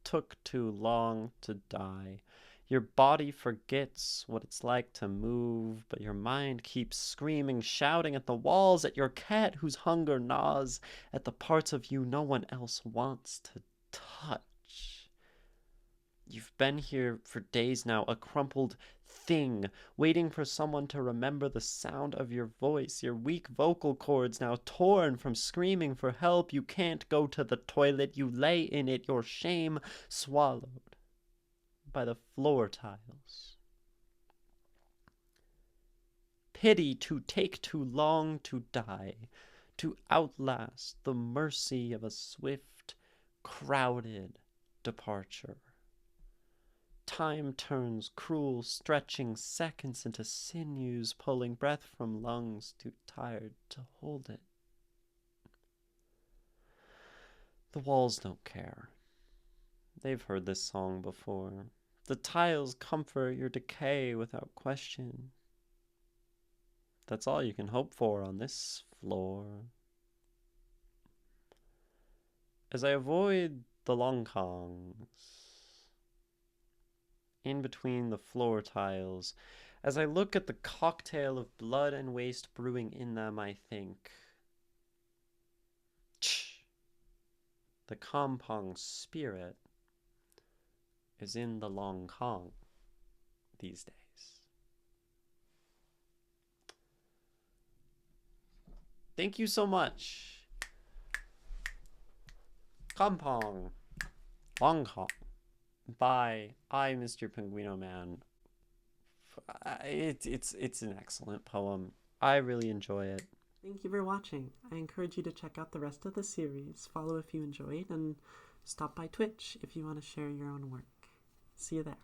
Took too long to die. Your body forgets what it's like to move, but your mind keeps screaming, shouting at the walls, at your cat whose hunger gnaws at the parts of you no one else wants to touch. You've been here for days now, a crumpled thing, waiting for someone to remember the sound of your voice, your weak vocal cords now torn from screaming for help. You can't go to the toilet, you lay in it, your shame swallowed by the floor tiles. Pity to take too long to die, to outlast the mercy of a swift, crowded departure. Time turns cruel, stretching seconds into sinews, pulling breath from lungs too tired to hold it. The walls don't care. They've heard this song before. The tiles comfort your decay without question. That's all you can hope for on this floor. As I avoid the Longkangs, in between the floor tiles, as I look at the cocktail of blood and waste brewing in them, I think, the Kampong spirit is in the Lonkang these days. Thank you so much. Kampong Lonkang by Imrpenguinoman. It's an excellent poem. I really enjoy it. Thank you for watching. I encourage you to check out the rest of the series, follow if you enjoyed, and stop by Twitch if you want to share your own work. See you there.